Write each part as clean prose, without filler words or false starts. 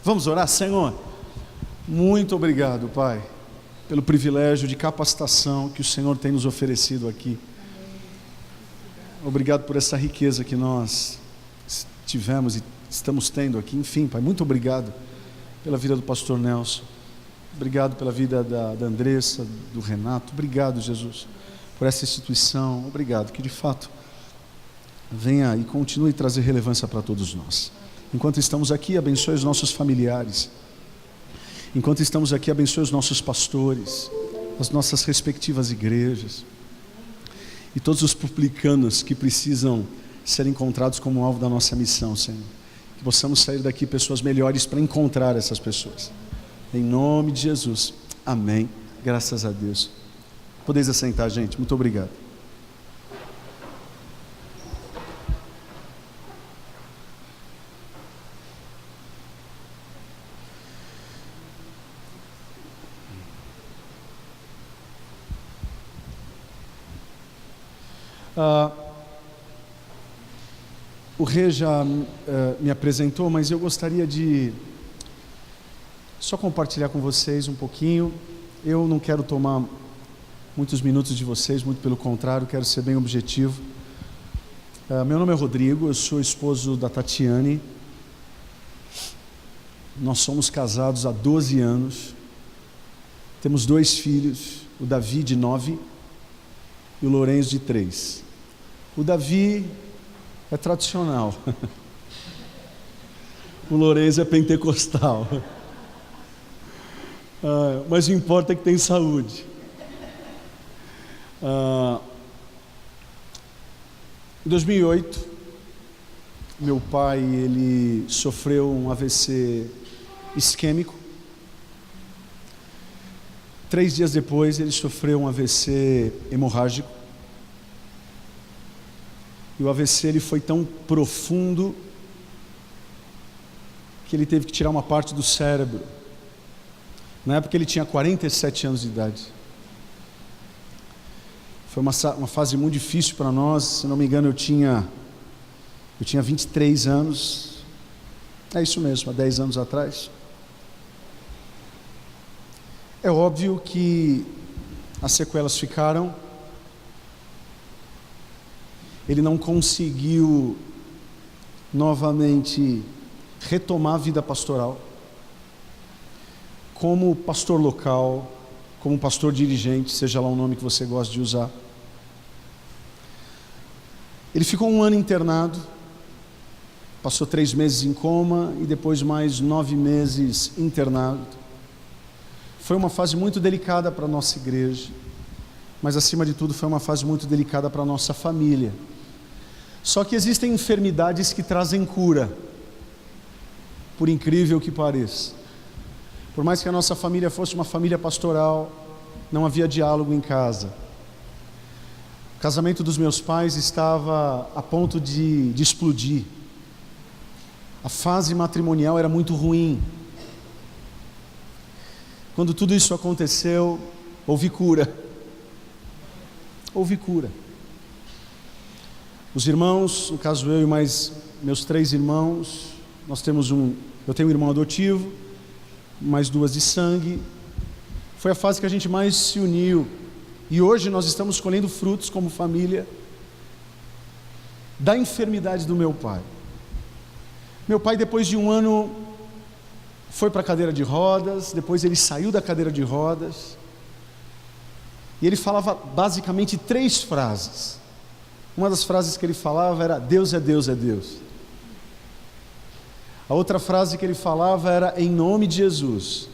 Vamos orar? Senhor, muito obrigado, Pai, pelo privilégio de capacitação que o Senhor tem nos oferecido aqui. Obrigado por essa riqueza que nós tivemos e estamos tendo aqui. Enfim, Pai, muito obrigado pela vida do pastor Nelson. Obrigado pela vida da Andressa, do Renato. Obrigado, Jesus, por essa instituição. Obrigado, que de fato venha e continue a trazer relevância para todos nós. Enquanto estamos aqui, abençoe os nossos familiares. Enquanto estamos aqui, abençoe os nossos pastores, as nossas respectivas igrejas e todos os publicanos que precisam ser encontrados como alvo da nossa missão, Senhor. Que possamos sair daqui pessoas melhores para encontrar essas pessoas. Em nome de Jesus. Amém. Graças a Deus. Podeis assentar, gente. Muito obrigado. O Rê já me apresentou, mas eu gostaria de só compartilhar com vocês um pouquinho. Eu não quero tomar muitos minutos de vocês, muito pelo contrário, quero ser bem objetivo. Meu nome é Rodrigo, eu sou esposo da Tatiane. Nós somos casados há 12 anos. Temos 2 filhos, o Davi de 9 e o Lourenço de 3. O Davi é tradicional. O Lourenço é pentecostal. Mas o que importa é que tem saúde. Em 2008, meu pai ele sofreu um AVC isquêmico. 3 dias depois, ele sofreu um AVC hemorrágico. E o AVC ele foi tão profundo que ele teve que tirar uma parte do cérebro. Na época ele tinha 47 anos de idade. Foi uma fase muito difícil para nós. Se não me engano, eu tinha 23 anos. É isso mesmo, há 10 anos atrás. É óbvio que as sequelas ficaram. Ele não conseguiu novamente retomar a vida pastoral como pastor local, como pastor dirigente, seja lá o nome que você gosta de usar. Ele ficou 1 ano internado, passou 3 meses em coma e depois mais 9 meses internado. Foi uma fase muito delicada para a nossa igreja, mas acima de tudo foi uma fase muito delicada para a nossa família. Só que existem enfermidades que trazem cura, por incrível que pareça. Por mais que a nossa família fosse uma família pastoral, não havia diálogo em casa. O casamento dos meus pais estava a ponto de explodir. A fase matrimonial era muito ruim. Quando tudo isso aconteceu, houve cura. Houve cura. Os irmãos, no caso eu e mais meus 3 irmãos, eu tenho um irmão adotivo, mais 2 de sangue. Foi a fase que a gente mais se uniu. E hoje nós estamos colhendo frutos como família da enfermidade do meu pai. Meu pai, depois de 1 ano, foi para a cadeira de rodas, depois ele saiu da cadeira de rodas. E ele falava basicamente 3 frases. Uma das frases que ele falava era: Deus é Deus, é Deus. A outra frase que ele falava era: em nome de Jesus.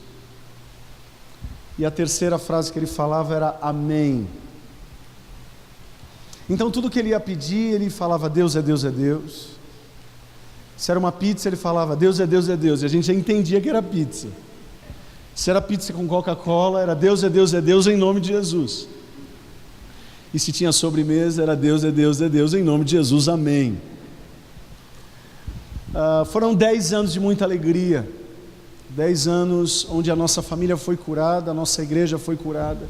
E a terceira frase que ele falava era: amém. Então tudo que ele ia pedir, ele falava: Deus é Deus, é Deus. Se era uma pizza, ele falava: Deus é Deus, é Deus. E a gente já entendia que era pizza. Se era pizza com Coca-Cola, era Deus é Deus, é Deus, em nome de Jesus. E se tinha sobremesa, era Deus é Deus, é Deus, em nome de Jesus, amém. Foram 10 anos de muita alegria. 10 anos onde a nossa família foi curada, a nossa igreja foi curada.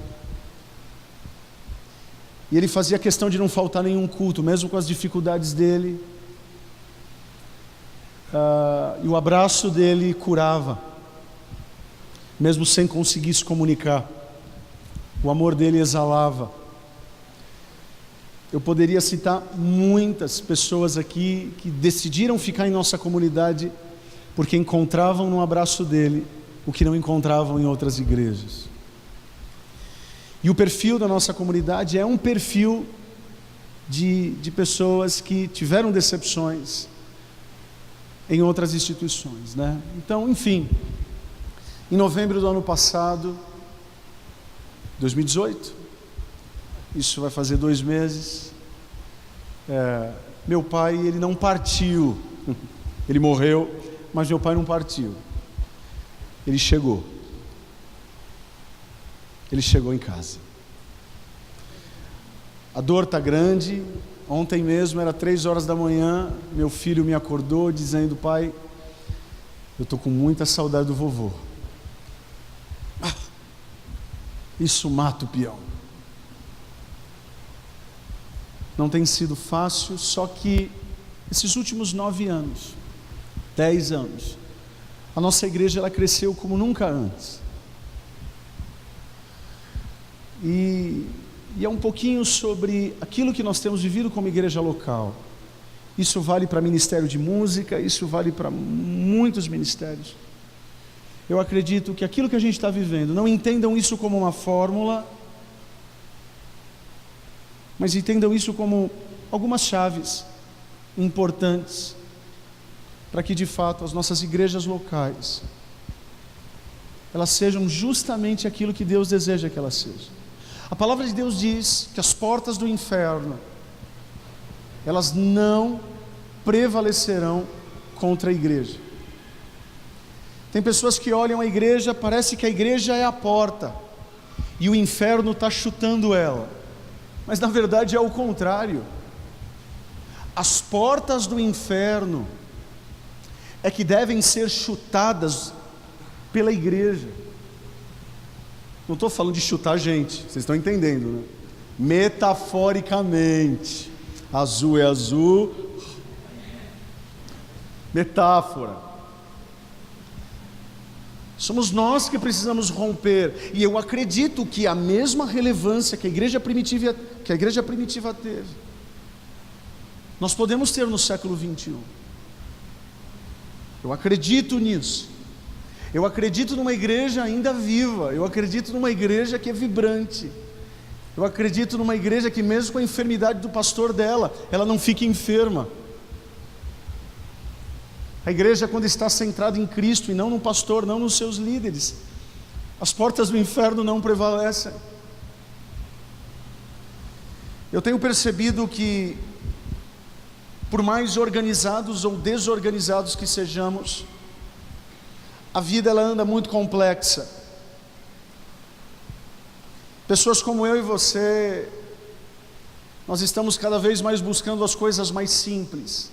E ele fazia questão de não faltar nenhum culto, mesmo com as dificuldades dele. e o abraço dele curava, mesmo sem conseguir se comunicar. O amor dele exalava. Eu poderia citar muitas pessoas aqui que decidiram ficar em nossa comunidade porque encontravam no abraço dele o que não encontravam em outras igrejas. E o perfil da nossa comunidade é um perfil de pessoas que tiveram decepções em outras instituições, né? Então, enfim, em novembro do ano passado, 2018, isso vai fazer 2 meses, meu pai, ele não partiu, ele morreu, mas meu pai não partiu, ele chegou em casa. A dor está grande. Ontem mesmo era 3 horas da manhã, meu filho me acordou dizendo: pai, eu estou com muita saudade do vovô. Isso mata o peão. Não tem sido fácil, só que esses últimos 9 anos, 10 anos, a nossa igreja ela cresceu como nunca antes. E é um pouquinho sobre aquilo que nós temos vivido como igreja local. Isso vale para ministério de música, isso vale para muitos ministérios. Eu acredito que aquilo que a gente está vivendo, não entendam isso como uma fórmula, mas entendam isso como algumas chaves importantes para que de fato as nossas igrejas locais elas sejam justamente aquilo que Deus deseja que elas sejam. A palavra de Deus diz que as portas do inferno elas não prevalecerão contra a igreja. Tem pessoas que olham a igreja, parece que a igreja é a porta e o inferno está chutando ela, mas na verdade é o contrário. As portas do inferno é que devem ser chutadas pela igreja. Não estou falando de chutar gente, vocês estão entendendo, né? Metaforicamente, azul é azul, metáfora. Somos nós que precisamos romper, e eu acredito que a mesma relevância que a igreja primitiva teve, nós podemos ter no século 21. Eu acredito nisso. Eu acredito numa igreja ainda viva. Eu acredito numa igreja que é vibrante. Eu acredito numa igreja que mesmo com a enfermidade do pastor dela, ela não fica enferma. A igreja, quando está centrada em Cristo e não no pastor, não nos seus líderes, as portas do inferno não prevalecem. Eu tenho percebido que, por mais organizados ou desorganizados que sejamos, a vida ela anda muito complexa. Pessoas como eu e você, nós estamos cada vez mais buscando as coisas mais simples.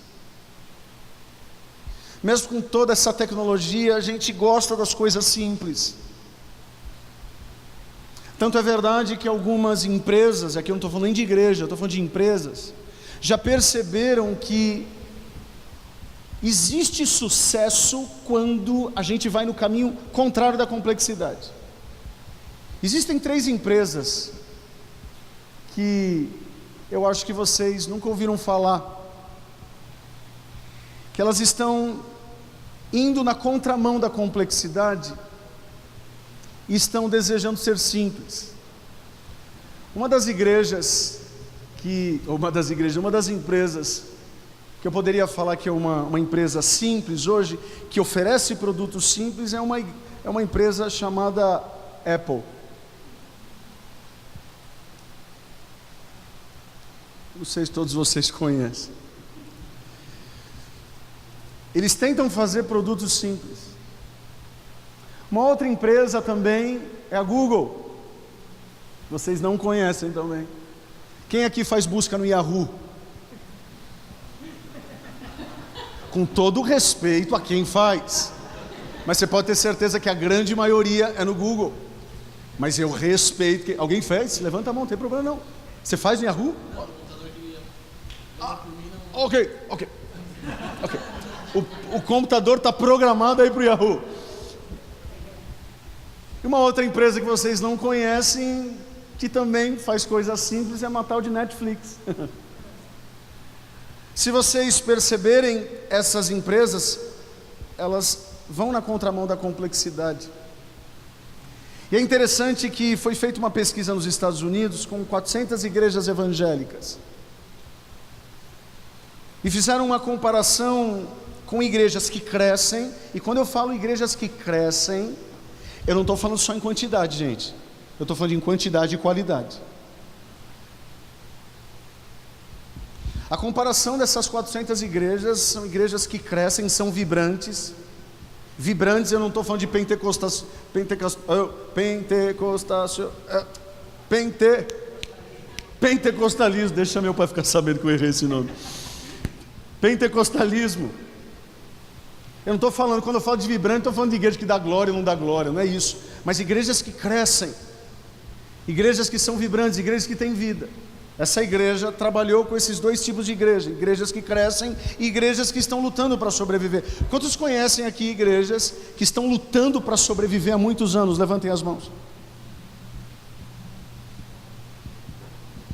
Mesmo com toda essa tecnologia, a gente gosta das coisas simples. Tanto é verdade que algumas empresas, aqui eu não estou falando nem de igreja, eu estou falando de empresas, já perceberam que existe sucesso quando a gente vai no caminho contrário da complexidade. Existem 3 empresas que eu acho que vocês nunca ouviram falar, que elas estão indo na contramão da complexidade e estão desejando ser simples. Uma das empresas que eu poderia falar que é uma empresa simples hoje, que oferece produtos simples, é uma empresa chamada Apple. Não sei se todos vocês conhecem. Eles tentam fazer produtos simples. Uma outra empresa também é a Google. Vocês não conhecem também. Quem aqui faz busca no Yahoo? Com todo o respeito a quem faz, mas você pode ter certeza que a grande maioria é no Google. Mas eu respeito. Alguém fez? Levanta a mão, não tem problema não. Você faz no Yahoo? Ok. O computador está programado aí para o Yahoo. E uma outra empresa que vocês não conhecem, que também faz coisas simples, é a tal de Netflix. Se vocês perceberem, essas empresas, elas vão na contramão da complexidade. E é interessante que foi feita uma pesquisa nos Estados Unidos com 400 igrejas evangélicas. E fizeram uma comparação com igrejas que crescem. E quando eu falo igrejas que crescem, eu não estou falando só em quantidade, gente. Eu estou falando em quantidade e qualidade. A comparação dessas 400 igrejas são igrejas que crescem, são vibrantes. Vibrantes, eu não estou falando de pentecostalismo. Deixa meu pai ficar sabendo que eu errei esse nome. Pentecostalismo. Eu não estou falando, quando eu falo de vibrante, estou falando de igreja que dá glória ou não dá glória, não é isso. Mas igrejas que crescem, igrejas que são vibrantes, igrejas que têm vida. Essa igreja trabalhou com esses dois tipos de igreja: igrejas que crescem e igrejas que estão lutando para sobreviver. Quantos conhecem aqui igrejas que estão lutando para sobreviver há muitos anos? Levantem as mãos.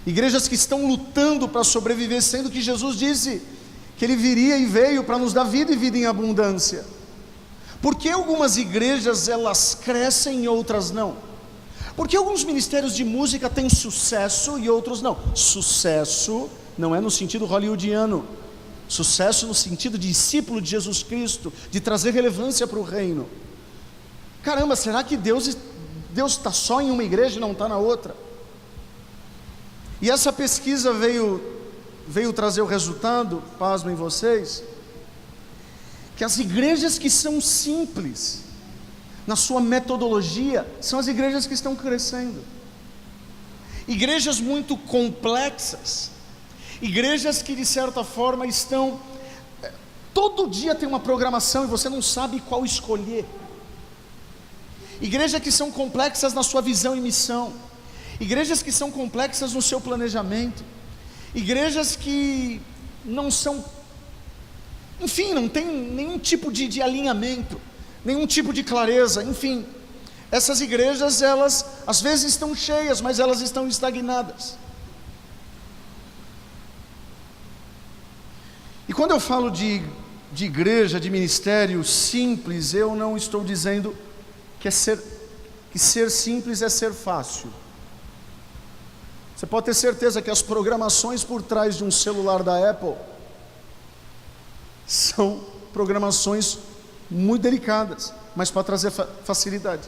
Igrejas que estão lutando para sobreviver, sendo que Jesus disse que Ele viria e veio para nos dar vida e vida em abundância. Por que algumas igrejas elas crescem e outras não? Por que alguns ministérios de música têm sucesso e outros não? Sucesso não é no sentido hollywoodiano. Sucesso no sentido de discípulo de Jesus Cristo, de trazer relevância para o reino. Caramba, será que Deus está só em uma igreja e não está na outra? E essa pesquisa veio trazer o resultado, pasmem vocês, que as igrejas que são simples na sua metodologia são as igrejas que estão crescendo. Igrejas muito complexas, igrejas que de certa forma estão, todo dia tem uma programação e você não sabe qual escolher. Igrejas que são complexas na sua visão e missão, igrejas que são complexas no seu planejamento, igrejas que não são, enfim, não tem nenhum tipo de alinhamento, nenhum tipo de clareza, enfim. Essas igrejas, elas às vezes estão cheias, mas elas estão estagnadas. E quando eu falo de igreja, de ministério simples, eu não estou dizendo que ser simples é ser fácil. Você pode ter certeza que as programações por trás de um celular da Apple são programações muito delicadas, mas para trazer facilidade.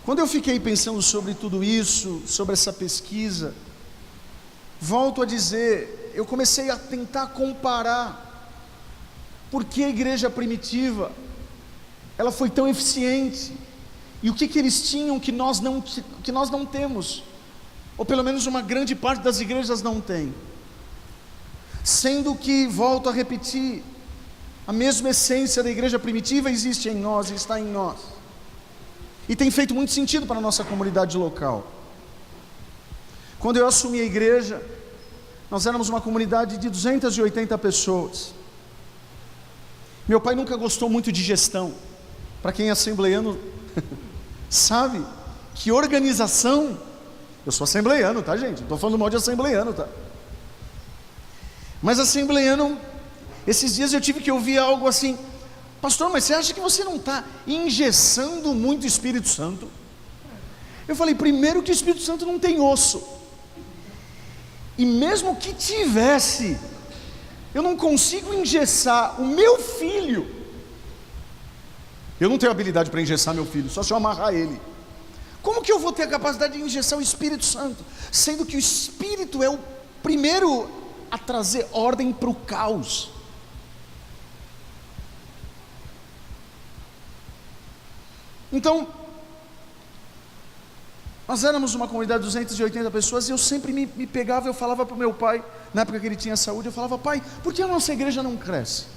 Quando eu fiquei pensando sobre tudo isso, sobre essa pesquisa, volto a dizer, eu comecei a tentar comparar por que a igreja primitiva ela foi tão eficiente, e o que eles tinham que nós não temos, ou pelo menos uma grande parte das igrejas não tem. Sendo que, volto a repetir, a mesma essência da igreja primitiva existe em nós e está em nós, e tem feito muito sentido para a nossa comunidade local. Quando eu assumi a igreja, nós éramos uma comunidade de 280 pessoas. Meu pai nunca gostou muito de gestão. Para quem é assembleiano sabe que organização, eu sou assembleiano, tá, gente? Não estou falando mal de assembleiano, tá? Mas assembleiano, esses dias eu tive que ouvir algo assim: pastor, mas você acha que você não está engessando muito o Espírito Santo? Eu falei, primeiro que o Espírito Santo não tem osso, e mesmo que tivesse, eu não consigo engessar o meu filho. Eu não tenho habilidade para engessar meu filho, só se eu amarrar ele. Como que eu vou ter a capacidade de engessar o Espírito Santo, sendo que o Espírito é o primeiro a trazer ordem para o caos? Então, nós éramos uma comunidade de 280 pessoas, e eu sempre me pegava, eu falava para o meu pai, na época que ele tinha saúde, eu falava, pai, por que a nossa igreja não cresce?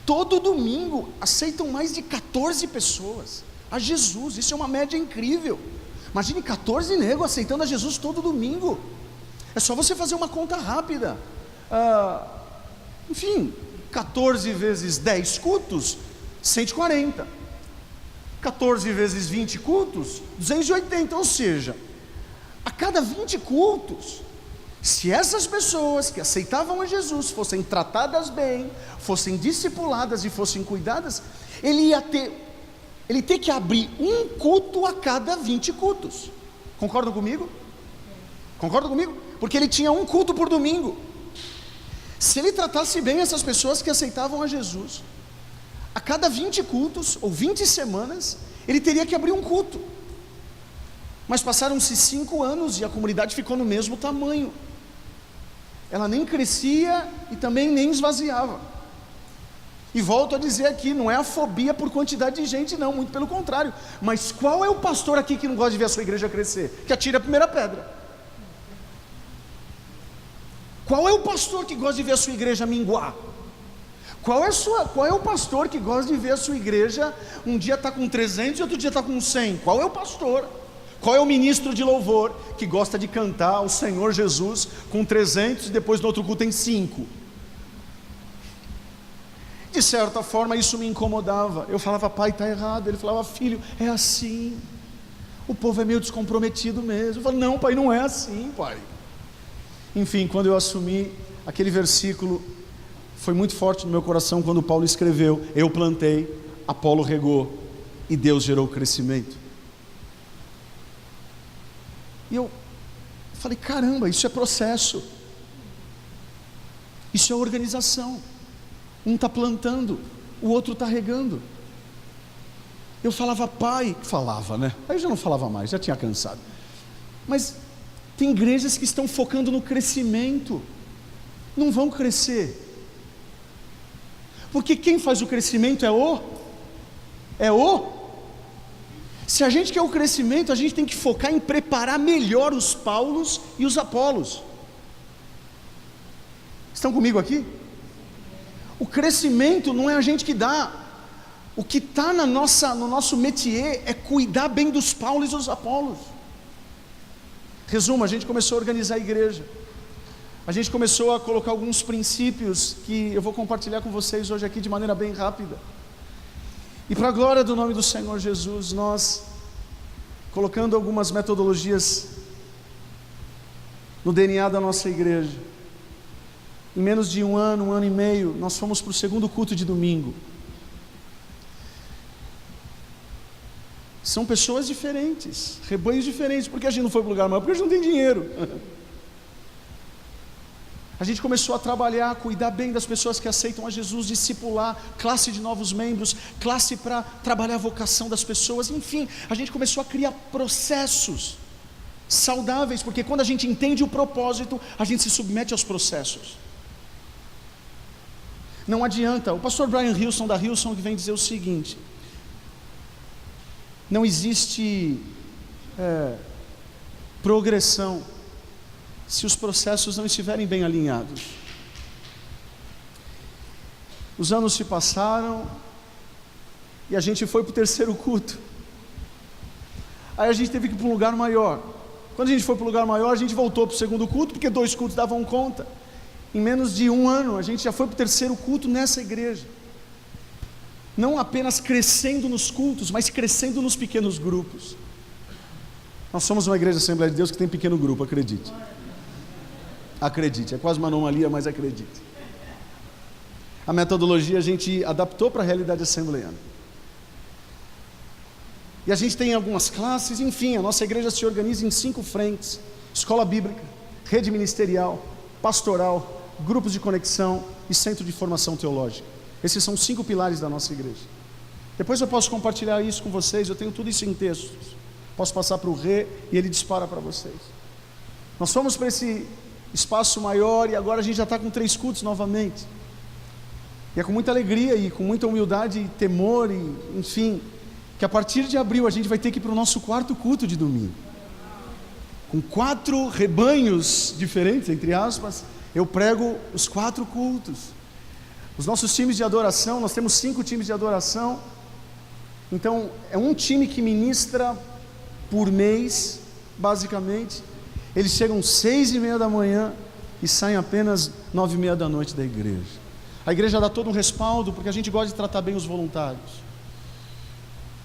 Todo domingo aceitam mais de 14 pessoas a Jesus, isso é uma média incrível. Imagine 14 negros aceitando a Jesus todo domingo. É só você fazer uma conta rápida. Enfim, 14 vezes 10 cultos, 140. 14 vezes 20 cultos, 280. Ou seja, a cada 20 cultos, se essas pessoas que aceitavam a Jesus fossem tratadas bem, fossem discipuladas e fossem cuidadas, ele ter que abrir um culto a cada 20 cultos. Concordam comigo? Concordam comigo? Porque ele tinha um culto por domingo. Se ele tratasse bem essas pessoas que aceitavam a Jesus, a cada 20 cultos, ou 20 semanas, ele teria que abrir um culto. Mas passaram-se 5 anos e a comunidade ficou no mesmo tamanho. Ela nem crescia e também nem esvaziava. E volto a dizer aqui, não é a fobia por quantidade de gente não, muito pelo contrário. Mas qual é o pastor aqui que não gosta de ver a sua igreja crescer? Que atire a primeira pedra. Qual é o pastor que gosta de ver a sua igreja minguar? Qual é o pastor que gosta de ver a sua igreja um dia está com 300 e outro dia está com 100? Qual é o pastor? Qual é o ministro de louvor que gosta de cantar o Senhor Jesus com 300 e depois no outro culto tem 5? De certa forma isso me incomodava. Eu falava, pai, está errado. Ele falava, filho, é assim. O povo é meio descomprometido mesmo. Eu falava, não, pai, não é assim, pai. Enfim, quando eu assumi, aquele versículo foi muito forte no meu coração quando Paulo escreveu: eu plantei, Apolo regou e Deus gerou crescimento. E eu falei, caramba, isso é processo, isso é organização. Um está plantando, o outro está regando. Eu falava, pai, falava, né? Aí eu já não falava mais, já tinha cansado. Mas tem igrejas que estão focando no crescimento, não vão crescer, porque quem faz o crescimento se a gente quer o crescimento, a gente tem que focar em preparar melhor os Paulos e os Apolos. Estão comigo aqui? O crescimento não é a gente que dá. O que está no nosso métier é cuidar bem dos Paulos e dos Apolos. Resumo, a gente começou a organizar a igreja. A gente começou a colocar alguns princípios que eu vou compartilhar com vocês hoje aqui de maneira bem rápida. E para a glória do nome do Senhor Jesus, nós colocando algumas metodologias no DNA da nossa igreja. Em menos de um ano e meio, nós fomos para o segundo culto de domingo. São pessoas diferentes, rebanhos diferentes. Por que a gente não foi para o lugar maior? Porque a gente não tem dinheiro. A gente começou a trabalhar, a cuidar bem das pessoas que aceitam a Jesus, discipular, classe de novos membros, classe para trabalhar a vocação das pessoas. Enfim, a gente começou a criar processos saudáveis, porque quando a gente entende o propósito, a gente se submete aos processos. Não adianta, o pastor Brian Hilson da Hilson que vem dizer o seguinte: não existe progressão se os processos não estiverem bem alinhados. Os anos se passaram e a gente foi para o terceiro culto. Aí a gente teve que ir para um lugar maior. Quando a gente foi para o lugar maior, a gente voltou para o segundo culto, porque 2 cultos davam conta. Em menos de um ano, a gente já foi para o terceiro culto nessa igreja. Não apenas crescendo nos cultos, mas crescendo nos pequenos grupos. Nós somos uma igreja Assembleia de Deus que tem pequeno grupo, acredite. Acredite, é quase uma anomalia, mas acredite. A metodologia a gente adaptou para a realidade assembleiana. E a gente tem algumas classes, enfim, a nossa igreja se organiza em 5 frentes: escola bíblica, rede ministerial, pastoral, grupos de conexão e centro de formação teológica. Esses são 5 pilares da nossa igreja. Depois eu posso compartilhar isso com vocês, eu tenho tudo isso em textos. Posso passar para o Rê e ele dispara para vocês. Nós fomos para esse espaço maior e agora a gente já está com 3 cultos novamente. E é com muita alegria e com muita humildade e temor, e, enfim, que a partir de abril a gente vai ter que ir para o nosso 4º culto de domingo. Com 4 rebanhos diferentes, entre aspas, eu prego os 4 cultos. Os nossos times de adoração, nós temos 5 times de adoração. Então, é um time que ministra por mês, basicamente. Eles chegam 6:30 da manhã e saem apenas 9:30 da noite da igreja. A igreja dá todo um respaldo, porque a gente gosta de tratar bem os voluntários.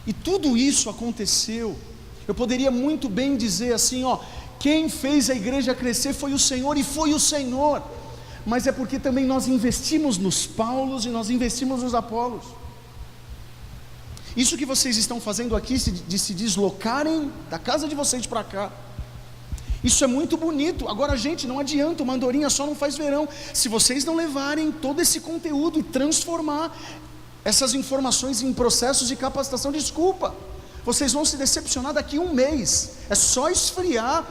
E tudo isso aconteceu. Eu poderia muito bem dizer assim, quem fez a igreja crescer foi o Senhor, e foi o Senhor. Mas é porque também nós investimos nos Paulos e nós investimos nos Apolos. Isso que vocês estão fazendo aqui, de se deslocarem da casa de vocês para cá, isso é muito bonito. Agora, gente, não adianta, uma andorinha só não faz verão. Se vocês não levarem todo esse conteúdo e transformar essas informações em processos de capacitação, desculpa, vocês vão se decepcionar daqui a um mês. É só esfriar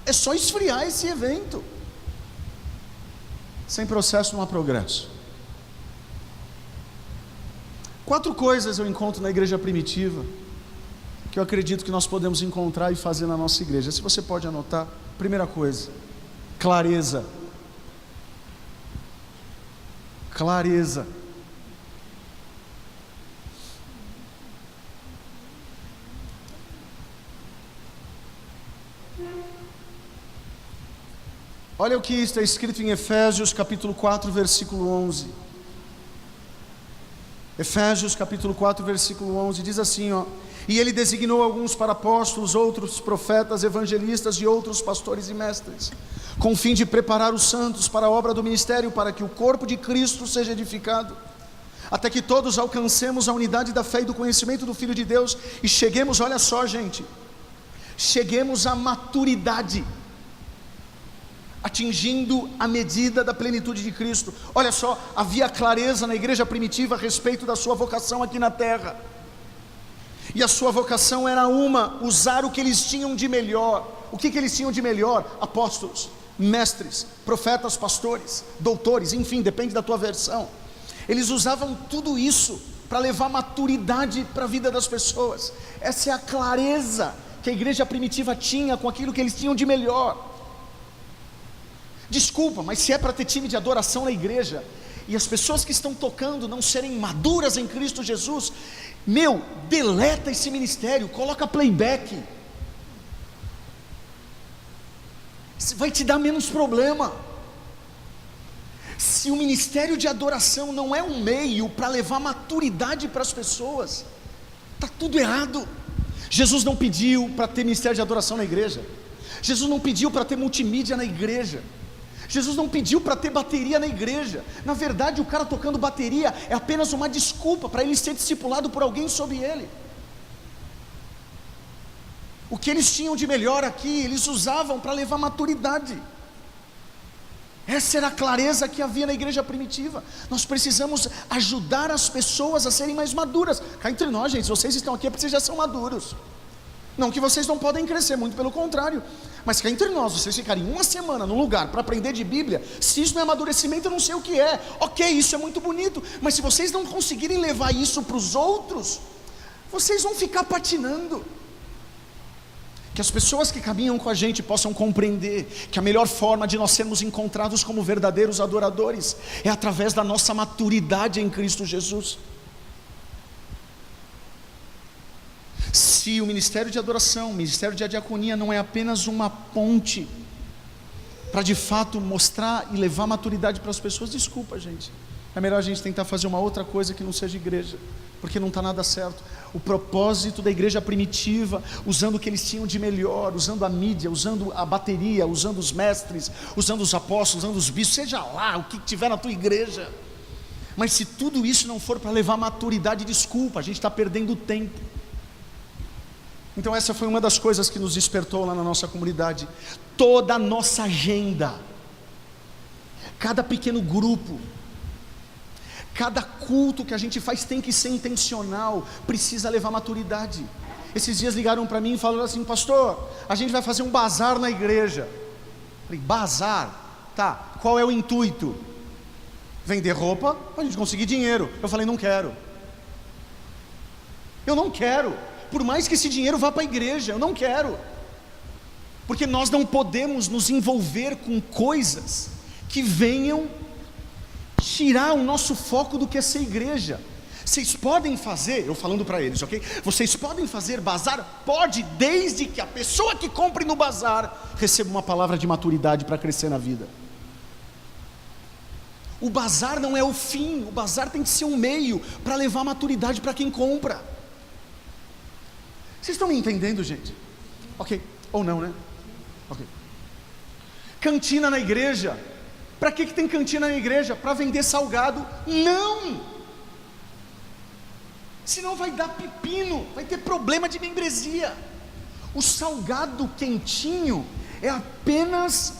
esse evento. Sem processo não há progresso. 4 coisas eu encontro na igreja primitiva, que eu acredito que nós podemos encontrar e fazer na nossa igreja. Se você pode anotar. Primeira coisa, clareza. Clareza. Olha o que está escrito em Efésios capítulo 4, versículo 11. Efésios capítulo 4, versículo 11, diz assim, e ele designou alguns para apóstolos, outros profetas, evangelistas e outros pastores e mestres, com o fim de preparar os santos para a obra do ministério, para que o corpo de Cristo seja edificado, até que todos alcancemos a unidade da fé e do conhecimento do Filho de Deus, e cheguemos, olha só gente, cheguemos à maturidade, atingindo a medida da plenitude de Cristo. Olha só, havia clareza na igreja primitiva a respeito da sua vocação aqui na terra, e a sua vocação era usar o que eles tinham de melhor. O que eles tinham de melhor? Apóstolos, mestres, profetas, pastores, doutores, enfim, depende da tua versão. Eles usavam tudo isso para levar maturidade para a vida das pessoas. Essa é a clareza que a igreja primitiva tinha com aquilo que eles tinham de melhor. Desculpa, mas se é para ter time de adoração na igreja, e as pessoas que estão tocando não serem maduras em Cristo Jesus, deleta esse ministério, coloca playback, vai te dar menos problema. Se o ministério de adoração não é um meio para levar maturidade para as pessoas, está tudo errado. Jesus não pediu para ter ministério de adoração na igreja, Jesus não pediu para ter multimídia na igreja, Jesus não pediu para ter bateria na igreja. Na verdade, o cara tocando bateria é apenas uma desculpa para ele ser discipulado por alguém sobre ele. O que eles tinham de melhor aqui, eles usavam para levar maturidade. Essa era a clareza que havia na igreja primitiva. Nós precisamos ajudar as pessoas a serem mais maduras. Cá entre nós, gente, vocês estão aqui é porque vocês já são maduros. Não que vocês não podem crescer, muito pelo contrário. Mas cá entre nós, vocês ficarem uma semana no lugar para aprender de Bíblia, se isso não é amadurecimento, eu não sei o que é. Ok, isso é muito bonito, mas se vocês não conseguirem levar isso para os outros, vocês vão ficar patinando. Que as pessoas que caminham com a gente possam compreender que a melhor forma de nós sermos encontrados como verdadeiros adoradores é através da nossa maturidade em Cristo Jesus. Se o ministério de adoração, o ministério de diaconia não é apenas uma ponte para de fato mostrar e levar maturidade para as pessoas, desculpa gente, é melhor a gente tentar fazer uma outra coisa que não seja igreja, porque não está nada certo. O propósito da igreja primitiva, usando o que eles tinham de melhor, usando a mídia, usando a bateria, usando os mestres, usando os apóstolos, usando os bispos, seja lá o que tiver na tua igreja, mas se tudo isso não for para levar maturidade, desculpa, a gente está perdendo tempo. Então essa foi uma das coisas que nos despertou lá na nossa comunidade. Toda a nossa agenda, cada pequeno grupo, cada culto que a gente faz tem que ser intencional, precisa levar maturidade. Esses dias ligaram para mim e falaram assim: pastor, a gente vai fazer um bazar na igreja. Eu falei: bazar? Tá, qual é o intuito? Vender roupa para a gente conseguir dinheiro. Eu falei: não quero. Eu não quero. Por mais que esse dinheiro vá para a igreja, eu não quero. Porque nós não podemos nos envolver com coisas que venham tirar o nosso foco do que é ser igreja. Vocês podem fazer, eu falando para eles, ok? Vocês podem fazer bazar? Pode, desde que a pessoa que compre no bazar receba uma palavra de maturidade para crescer na vida. O bazar não é o fim, o bazar tem que ser um meio para levar maturidade para quem compra. Vocês estão me entendendo, gente? Ok, ou não, né? Ok. Cantina na igreja. Para que tem cantina na igreja? Para vender salgado? Não! Senão vai dar pepino, vai ter problema de membresia. O salgado quentinho é apenas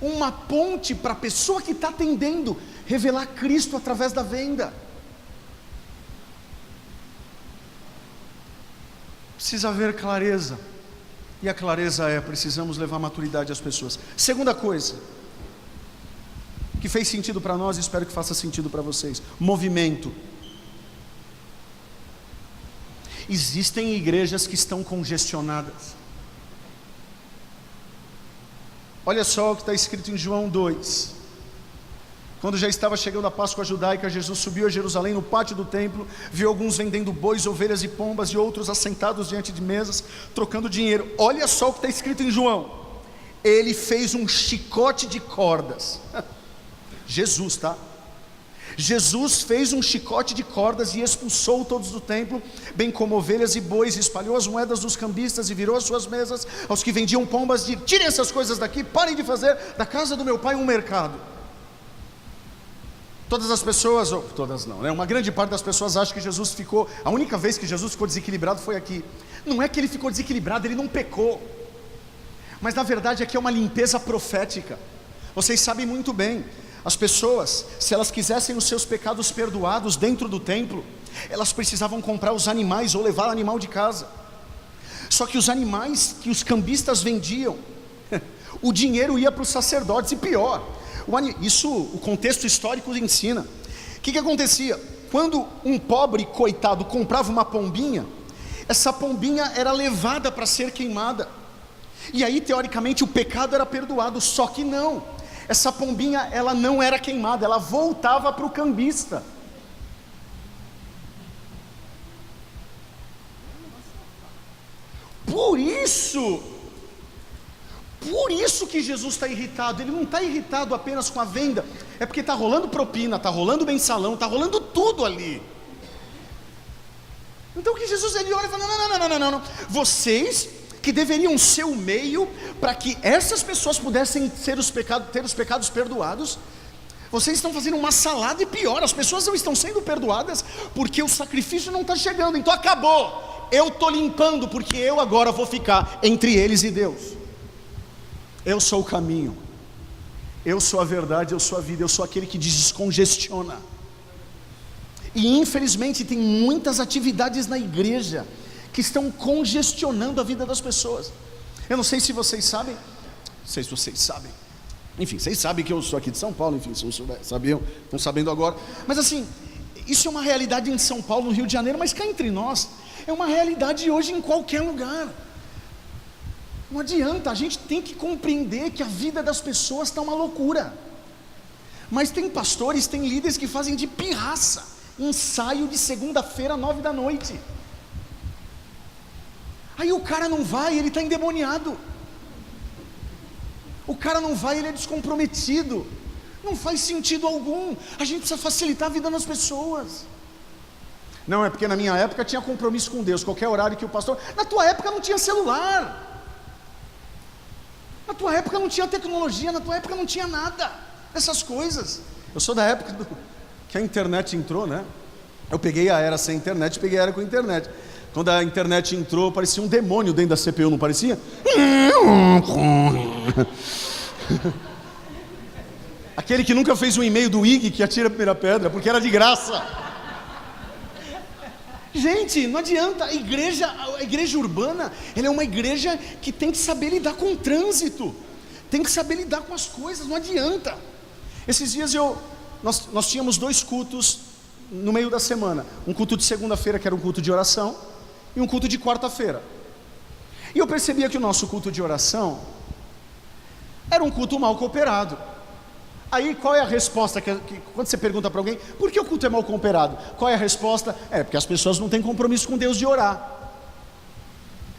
uma ponte para a pessoa que está atendendo revelar Cristo através da venda. Precisa haver clareza, e a clareza precisamos levar maturidade às pessoas. Segunda coisa, que fez sentido para nós e espero que faça sentido para vocês: movimento. Existem igrejas que estão congestionadas. Olha só o que está escrito em João 2. Quando já estava chegando a Páscoa judaica, Jesus subiu a Jerusalém. No pátio do templo, viu alguns vendendo bois, ovelhas e pombas, e outros assentados diante de mesas, trocando dinheiro. Olha só o que está escrito em João: ele fez um chicote de cordas. Jesus, tá? Jesus fez um chicote de cordas e expulsou todos do templo, bem como ovelhas e bois, espalhou as moedas dos cambistas e virou as suas mesas aos que vendiam pombas, de tirem essas coisas daqui, parem de fazer da casa do meu pai um mercado. Todas as pessoas, ou todas não, né? Uma grande parte das pessoas acha que Jesus ficou, a única vez que Jesus ficou desequilibrado foi aqui. Não é que ele ficou desequilibrado, ele não pecou, mas na verdade aqui é uma limpeza profética. Vocês sabem muito bem, as pessoas, se elas quisessem os seus pecados perdoados dentro do templo, elas precisavam comprar os animais ou levar o animal de casa. Só que os animais que os cambistas vendiam, o dinheiro ia para os sacerdotes, e pior, isso o contexto histórico ensina. O que acontecia? Quando um pobre coitado comprava uma pombinha, essa pombinha era levada para ser queimada, e aí teoricamente o pecado era perdoado. Só que não, essa pombinha ela não era queimada, ela voltava para o cambista. Por isso que Jesus está irritado. Ele não está irritado apenas com a venda, é porque está rolando propina, está rolando mensalão, está rolando tudo ali. Então o que Jesus, ele olha e fala: não, vocês que deveriam ser o meio para que essas pessoas pudessem ter os pecados perdoados, vocês estão fazendo uma salada, e pior, as pessoas não estão sendo perdoadas porque o sacrifício não está chegando. Então acabou, eu estou limpando, porque eu agora vou ficar entre eles e Deus. Eu sou o caminho, eu sou a verdade, eu sou a vida, eu sou aquele que descongestiona. E infelizmente tem muitas atividades na igreja que estão congestionando a vida das pessoas. Eu não sei se vocês sabem, não sei se vocês sabem, enfim, vocês sabem que eu sou aqui de São Paulo, enfim, se não sabiam, estão sabendo agora. Mas assim, isso é uma realidade em São Paulo, no Rio de Janeiro, mas cá entre nós, é uma realidade hoje em qualquer lugar. Não adianta, a gente tem que compreender que a vida das pessoas está uma loucura. Mas tem pastores, tem líderes que fazem de pirraça ensaio de segunda-feira, 9 da noite. Aí o cara não vai, ele está endemoniado. O cara não vai, ele é descomprometido. Não faz sentido algum. A gente precisa facilitar a vida das pessoas. Não, é porque na minha época tinha compromisso com Deus, qualquer horário que o pastor... Na tua época não tinha celular, na tua época não tinha tecnologia, na tua época não tinha nada dessas coisas. Eu sou da época que a internet entrou, né? Eu peguei a era sem internet, peguei a era com internet. Quando a internet entrou, parecia um demônio dentro da CPU, não parecia? Aquele que nunca fez um e-mail do IG que atira a primeira pedra, porque era de graça. Gente, não adianta, a igreja urbana, ela é uma igreja que tem que saber lidar com o trânsito, tem que saber lidar com as coisas, não adianta. Esses dias nós tínhamos 2 cultos no meio da semana, um culto de segunda-feira que era um culto de oração, e um culto de quarta-feira. E eu percebia que o nosso culto de oração era um culto mal cooperado. Aí qual é a resposta? Quando você pergunta para alguém, por que o culto é mal cooperado? Qual é a resposta? É porque as pessoas não têm compromisso com Deus de orar.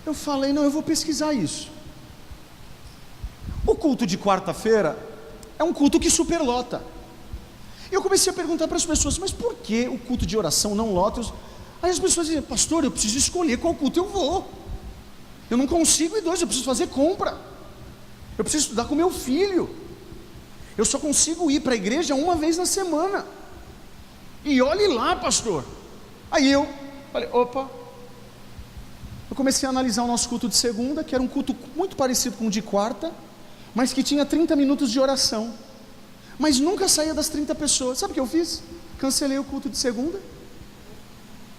Eu falei, não, eu vou pesquisar isso. O culto de quarta-feira é um culto que superlota. E eu comecei a perguntar para as pessoas: mas por que o culto de oração não lota? Aí as pessoas diziam: pastor, eu preciso escolher qual culto eu vou. Eu não consigo ir dois, eu preciso fazer compra. Eu preciso estudar com meu filho. Eu só consigo ir para a igreja uma vez na semana. E olhe lá, pastor. Aí eu falei: opa. Eu comecei a analisar o nosso culto de segunda, que era um culto muito parecido com o de quarta, mas que tinha 30 minutos de oração. Mas nunca saía das 30 pessoas. Sabe o que eu fiz? Cancelei o culto de segunda,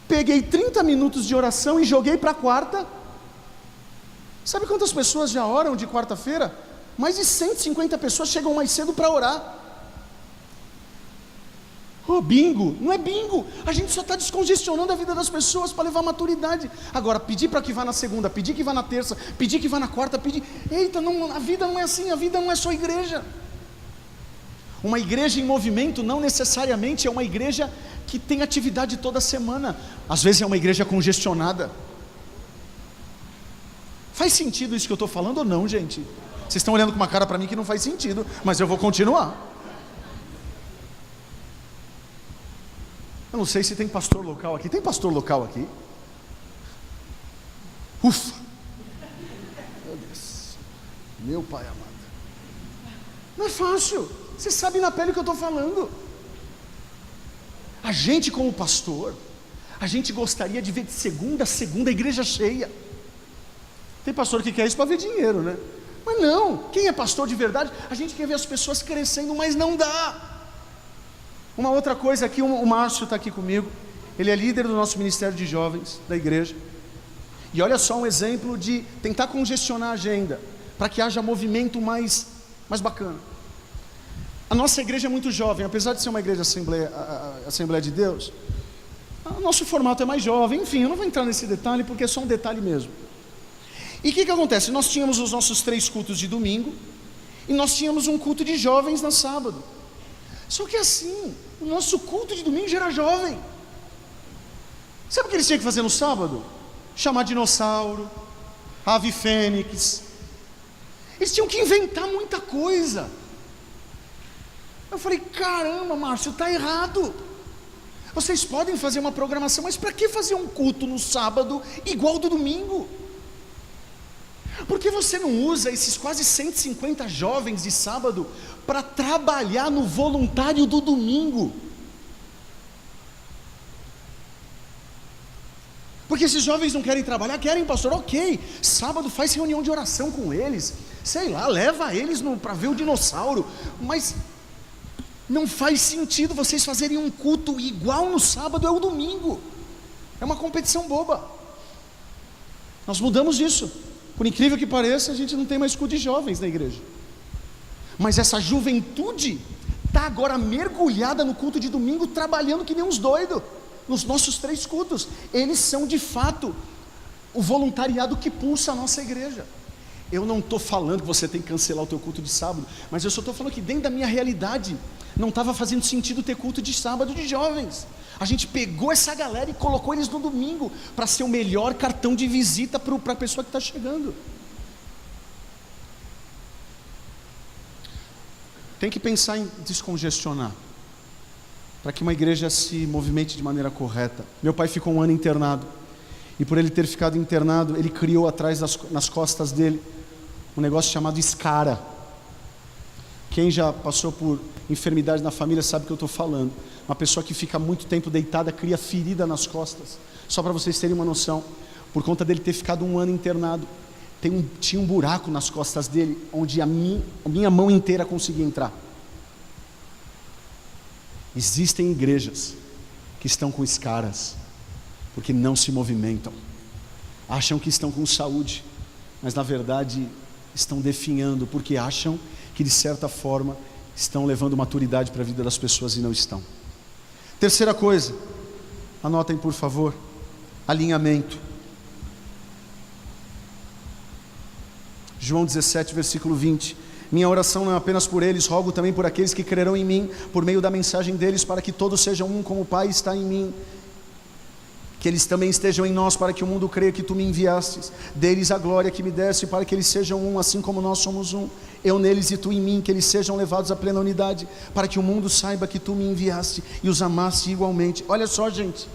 peguei 30 minutos de oração e joguei para quarta. Sabe quantas pessoas já oram de quarta-feira? Mais de 150 pessoas chegam mais cedo para orar. Oh, bingo, não é bingo. A gente só está descongestionando a vida das pessoas para levar maturidade. Agora, pedir para que vá na segunda, pedir que vá na terça, pedir que vá na quarta, pedir. Eita, não, a vida não é assim, a vida não é só igreja. Uma igreja em movimento não necessariamente é uma igreja que tem atividade toda semana. Às vezes é uma igreja congestionada. Faz sentido isso que eu estou falando ou não, gente? Vocês estão olhando com uma cara para mim que não faz sentido, mas eu vou continuar. Eu não sei se tem pastor local aqui. Tem pastor local aqui? Ufa! Meu Deus, meu Pai amado. Não é fácil. Você sabe na pele o que eu estou falando. A gente como pastor, a gente gostaria de ver de segunda a segunda a igreja cheia. Tem pastor que quer isso para ver dinheiro, né? Mas não, quem é pastor de verdade, a gente quer ver as pessoas crescendo, mas não dá. Uma outra coisa aqui, o Márcio está aqui comigo, ele é líder do nosso ministério de jovens, da igreja, e olha só um exemplo de tentar congestionar a agenda, para que haja movimento mais bacana. A nossa igreja é muito jovem, apesar de ser uma igreja Assembleia de Deus, o nosso formato é mais jovem, enfim, eu não vou entrar nesse detalhe, porque é só um detalhe mesmo. E o que acontece? Nós tínhamos os nossos 3 cultos de domingo, e nós tínhamos um culto de jovens no sábado. Só que assim, o nosso culto de domingo já era jovem. Sabe o que eles tinham que fazer no sábado? Chamar dinossauro, ave fênix. Eles tinham que inventar muita coisa. Eu falei: caramba, Márcio, está errado. Vocês podem fazer uma programação, mas para que fazer um culto no sábado igual ao do domingo? Por que você não usa esses quase 150 jovens de sábado para trabalhar no voluntário do domingo? Porque esses jovens não querem trabalhar, querem, pastor, ok, sábado faz reunião de oração com eles, sei lá, leva eles para ver o dinossauro, mas não faz sentido vocês fazerem um culto igual no sábado ao domingo. É uma competição boba. Nós mudamos isso. Por incrível que pareça, a gente não tem mais culto de jovens na igreja. Mas essa juventude está agora mergulhada no culto de domingo, trabalhando que nem uns doidos, nos nossos 3 cultos. Eles são de fato o voluntariado que pulsa a nossa igreja. Eu não estou falando que você tem que cancelar o teu culto de sábado, mas eu só estou falando que dentro da minha realidade, não estava fazendo sentido ter culto de sábado de jovens. A gente pegou essa galera e colocou eles no domingo, para ser o melhor cartão de visita para a pessoa que está chegando. Tem que pensar em descongestionar, para que uma igreja se movimente de maneira correta. Meu pai ficou 1 ano internado, e por ele ter ficado internado, ele criou atrás nas costas dele um negócio chamado escara. Quem já passou por enfermidade na família sabe o que eu estou falando. Uma pessoa que fica muito tempo deitada cria ferida nas costas. Só para vocês terem uma noção, por conta dele ter ficado 1 ano internado, tinha um buraco nas costas dele, onde a minha mão inteira conseguia entrar. Existem igrejas que estão com escaras, porque não se movimentam, acham que estão com saúde, mas na verdade estão definhando, porque acham que de certa forma estão levando maturidade para a vida das pessoas e não estão. Terceira coisa, anotem por favor, alinhamento. João 17, versículo 20. Minha oração não é apenas por eles, rogo também por aqueles que crerão em mim, por meio da mensagem deles, para que todos sejam um como o Pai está em mim que eles também estejam em nós, para que o mundo creia que tu me enviastes. Dê-lhes a glória que me deste, para que eles sejam um, assim como nós somos um. Eu neles e tu em mim, que eles sejam levados à plena unidade, para que o mundo saiba que tu me enviaste e os amaste igualmente. Olha só, gente,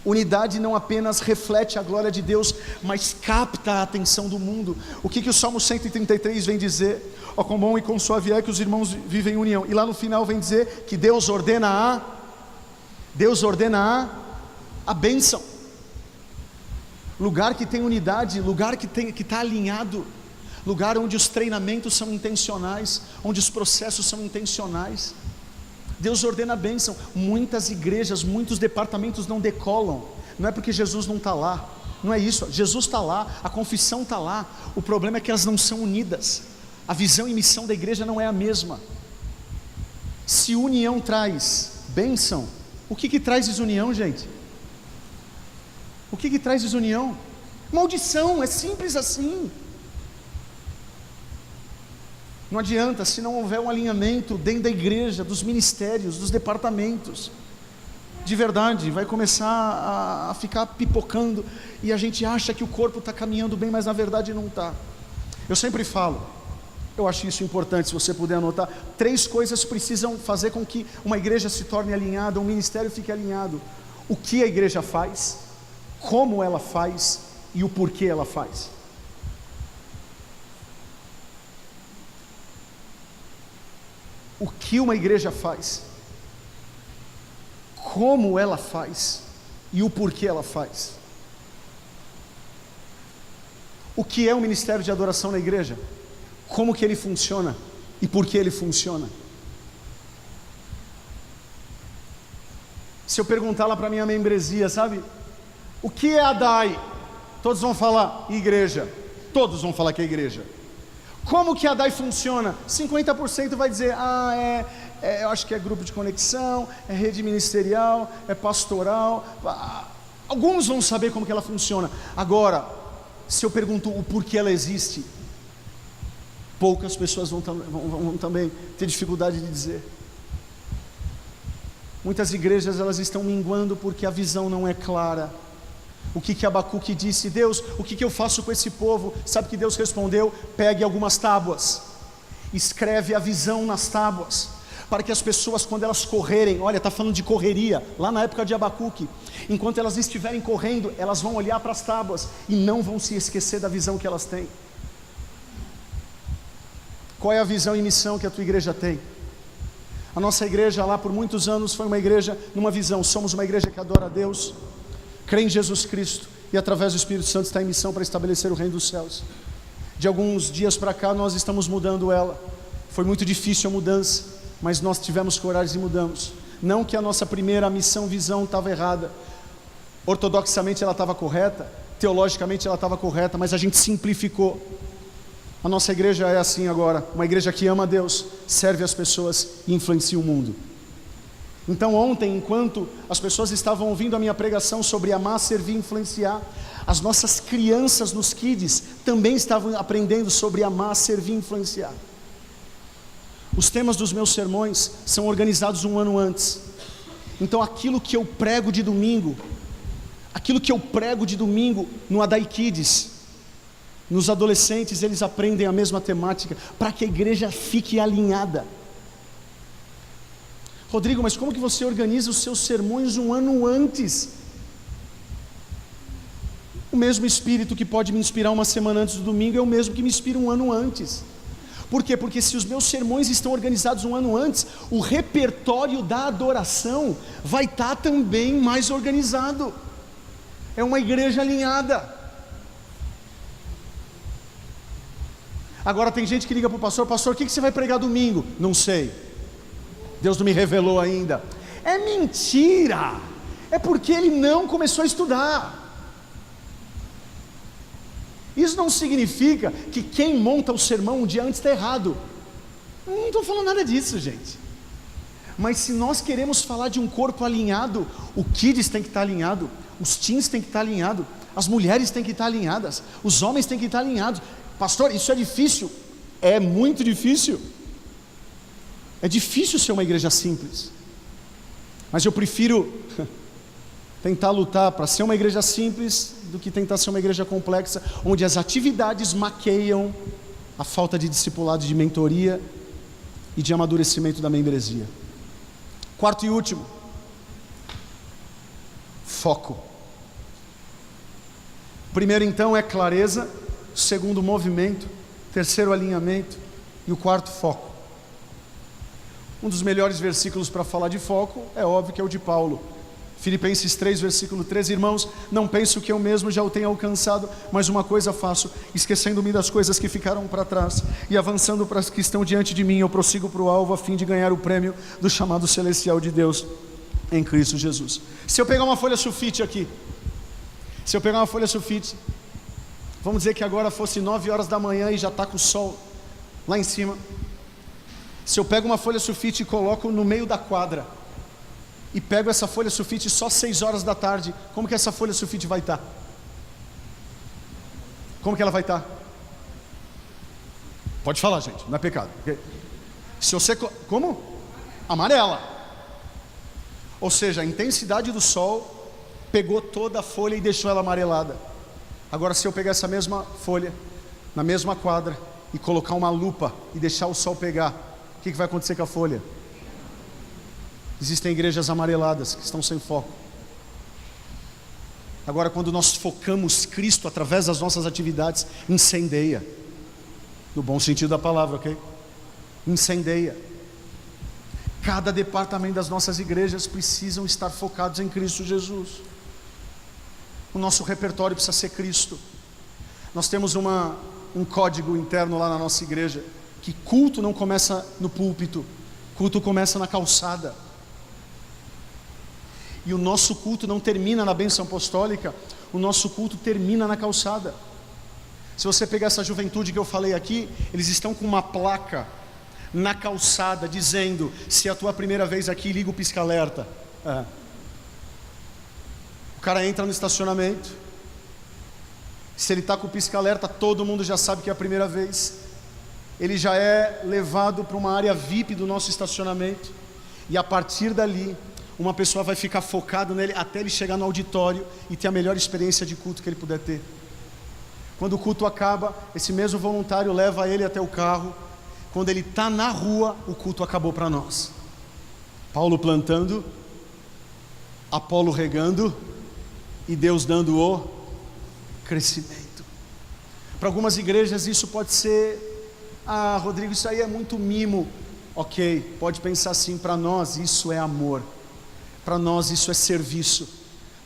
unidade não apenas reflete a glória de Deus, mas capta a atenção do mundo. O que o Salmo 133 vem dizer? Ó, quão bom e quão suave é que os irmãos vivem em união. E lá no final vem dizer que Deus ordena a bênção. Lugar que tem unidade, lugar que está alinhado, lugar onde os treinamentos são intencionais, onde os processos são intencionais. Deus ordena a bênção. Muitas igrejas, muitos departamentos não decolam, não é porque Jesus não está lá, não é isso, Jesus está lá, a confissão está lá, o problema é que elas não são unidas, a visão e missão da igreja não é a mesma. Se união traz bênção, o que traz desunião, gente? O que traz desunião? Maldição, é simples assim. Não adianta, se não houver um alinhamento dentro da igreja, dos ministérios, dos departamentos, de verdade, vai começar a ficar pipocando, e a gente acha que o corpo está caminhando bem, mas na verdade não está. Eu sempre falo, eu acho isso importante, se você puder anotar, 3 coisas precisam fazer com que uma igreja se torne alinhada, um ministério fique alinhado: o que a igreja faz, como ela faz e o porquê ela faz. O que uma igreja faz, como ela faz e o porquê ela faz. O que é um ministério de adoração na igreja, como que ele funciona e por que ele funciona. Se eu perguntar lá para a minha membresia, sabe, o que é a DAI? Todos vão falar igreja, todos vão falar que é igreja. Como que a DAI funciona? 50% vai dizer, eu acho que é grupo de conexão, é rede ministerial, é pastoral. Alguns vão saber como que ela funciona. Agora, se eu pergunto o porquê ela existe, poucas pessoas vão também ter dificuldade de dizer. Muitas igrejas, elas estão minguando porque a visão não é clara. O que Abacuque disse? Deus, o que eu faço com esse povo? Sabe que Deus respondeu? Pegue algumas tábuas, escreve a visão nas tábuas, para que as pessoas, quando elas correrem, olha, está falando de correria, lá na época de Abacuque, enquanto elas estiverem correndo, elas vão olhar para as tábuas e não vão se esquecer da visão que elas têm. Qual é a visão e missão que a tua igreja tem? A nossa igreja lá por muitos anos foi uma igreja numa visão: somos uma igreja que adora a Deus, crê em Jesus Cristo e através do Espírito Santo está em missão para estabelecer o reino dos céus. De alguns dias para cá nós estamos mudando ela. Foi muito difícil a mudança, mas nós tivemos coragem e mudamos. Não que a nossa primeira missão, visão estava errada, ortodoxamente ela estava correta, teologicamente ela estava correta, mas a gente simplificou. A nossa igreja é assim agora, uma igreja que ama a Deus, serve as pessoas e influencia o mundo. Então ontem, enquanto as pessoas estavam ouvindo a minha pregação sobre amar, servir e influenciar, as nossas crianças nos kids também estavam aprendendo sobre amar, servir e influenciar. Os temas dos meus sermões são organizados um ano antes. Então aquilo que eu prego de domingo no Adai Kids, nos adolescentes, eles aprendem a mesma temática, para que a igreja fique alinhada. Rodrigo, mas como que você organiza os seus sermões um ano antes? O mesmo Espírito que pode me inspirar uma semana antes do domingo é o mesmo que me inspira um ano antes. Por quê? Porque se os meus sermões estão organizados um ano antes, o repertório da adoração vai estar também mais organizado. É uma igreja alinhada. Agora tem gente que liga para o pastor: pastor, o que você vai pregar domingo? Não sei, Deus não me revelou ainda. É mentira, é porque ele não começou a estudar. Isso não significa que quem monta o sermão um dia antes está errado. Não estou falando nada disso, gente. Mas se nós queremos falar de um corpo alinhado, o Kids tem que estar alinhado, os teens tem que estar alinhado, as mulheres têm que estar alinhadas, os homens têm que estar alinhados. Pastor, isso é difícil? É muito difícil. É difícil ser uma igreja simples, mas eu prefiro tentar lutar para ser uma igreja simples do que tentar ser uma igreja complexa, onde as atividades maqueiam a falta de discipulado, de mentoria e de amadurecimento da membresia. Quarto e último, foco. Primeiro então é clareza, segundo movimento, terceiro alinhamento e o quarto foco. Um dos melhores versículos para falar de foco é óbvio que é o de Paulo. Filipenses 3, versículo 13, irmãos, não penso que eu mesmo já o tenha alcançado, mas uma coisa faço, esquecendo-me das coisas que ficaram para trás e avançando para as que estão diante de mim, eu prossigo para o alvo a fim de ganhar o prêmio do chamado celestial de Deus em Cristo Jesus. Se eu pegar uma folha sulfite aqui, vamos dizer que agora fosse 9 horas da manhã e já está com o sol lá em cima. Se eu pego uma folha sulfite e coloco no meio da quadra, e pego essa folha sulfite só 6 horas da tarde, como que essa folha sulfite vai estar? Como que ela vai estar? Pode falar, gente, não é pecado. Se você... Como? Amarela. Ou seja, a intensidade do sol pegou toda a folha e deixou ela amarelada. Agora, se eu pegar essa mesma folha, na mesma quadra, e colocar uma lupa e deixar o sol pegar, o que vai acontecer com a folha? Existem igrejas amareladas que estão sem foco. Agora, quando nós focamos Cristo através das nossas atividades, incendeia. No bom sentido da palavra, ok? Incendeia. Cada departamento das nossas igrejas precisam estar focados em Cristo Jesus. O nosso repertório precisa ser Cristo. Nós temos um código interno lá na nossa igreja, que culto não começa no púlpito, culto começa na calçada. E o nosso culto não termina na bênção apostólica, o nosso culto termina na calçada. Se você pegar essa juventude que eu falei aqui, eles estão com uma placa na calçada dizendo: se é a tua primeira vez aqui, liga o pisca-alerta. O cara entra no estacionamento, se ele está com o pisca-alerta, todo mundo já sabe que é a primeira vez. Ele já é levado para uma área VIP do nosso estacionamento, e a partir dali uma pessoa vai ficar focada nele até ele chegar no auditório e ter a melhor experiência de culto que ele puder ter. Quando o culto acaba, esse mesmo voluntário leva ele até o carro. Quando ele está na rua, o culto acabou para nós. Paulo plantando, Apolo regando e Deus dando o crescimento. Para algumas igrejas isso pode ser: ah, Rodrigo, isso aí é muito mimo. Ok, pode pensar assim. Para nós isso é amor. Para nós isso é serviço,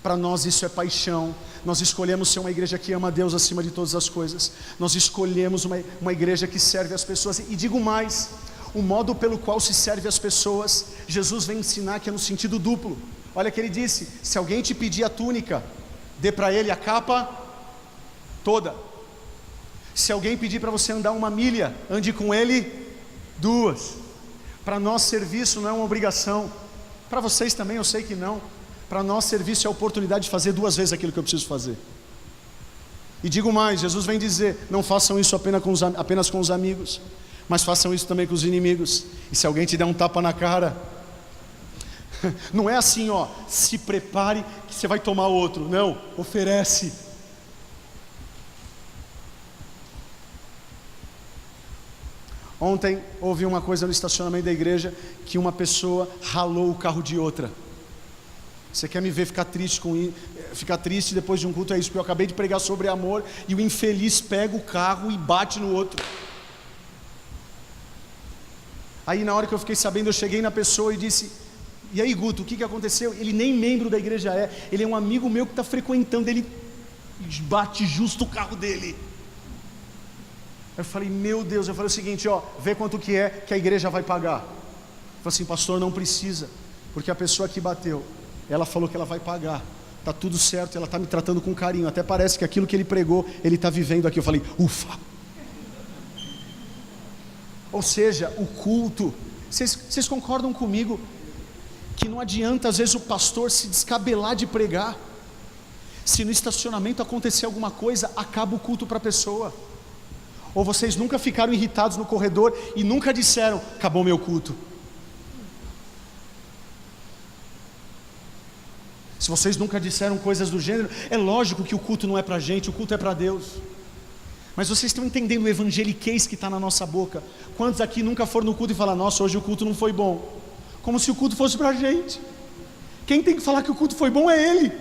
para nós isso é paixão. Nós escolhemos ser uma igreja que ama a Deus acima de todas as coisas. Nós escolhemos uma igreja que serve as pessoas. E digo mais, o modo pelo qual se serve as pessoas, Jesus vem ensinar que é no sentido duplo. Olha que ele disse: se alguém te pedir a túnica, dê para ele a capa toda. Se alguém pedir para você andar 1 milha, ande com ele 2. Para nós serviço não é uma obrigação. Para vocês também eu sei que não. Para nós serviço é a oportunidade de fazer 2 vezes aquilo que eu preciso fazer. E digo mais, Jesus vem dizer: não façam isso apenas com os amigos, mas façam isso também com os inimigos. E se alguém te der um tapa na cara, não é assim, ó, se prepare que você vai tomar outro. Não, oferece. Ontem houve uma coisa no estacionamento da igreja, que uma pessoa ralou o carro de outra. Você quer me ver ficar triste depois de um culto? É isso, porque eu acabei de pregar sobre amor e o infeliz pega o carro e bate no outro. Aí na hora que eu fiquei sabendo, eu cheguei na pessoa e disse: e aí, Guto, o que aconteceu? Ele nem membro da igreja é, ele é um amigo meu que está frequentando, ele bate justo o carro dele. Eu falei: meu Deus. Eu falei o seguinte, ó, vê quanto que é que a igreja vai pagar. Eu falei assim: pastor, não precisa, porque a pessoa que bateu, ela falou que ela vai pagar, está tudo certo, ela está me tratando com carinho, até parece que aquilo que ele pregou, ele está vivendo aqui. Eu falei: ufa. Ou seja, o culto, vocês concordam comigo que não adianta às vezes o pastor se descabelar de pregar, se no estacionamento acontecer alguma coisa, acaba o culto para a pessoa? Ou vocês nunca ficaram irritados no corredor e nunca disseram: acabou meu culto? Se vocês nunca disseram coisas do gênero, é lógico que o culto não é para a gente, o culto é para Deus. Mas vocês estão entendendo o evangeliquez que está na nossa boca? Quantos aqui nunca foram no culto e falaram: nossa, hoje o culto não foi bom? Como se o culto fosse para a gente. Quem tem que falar que o culto foi bom é Ele.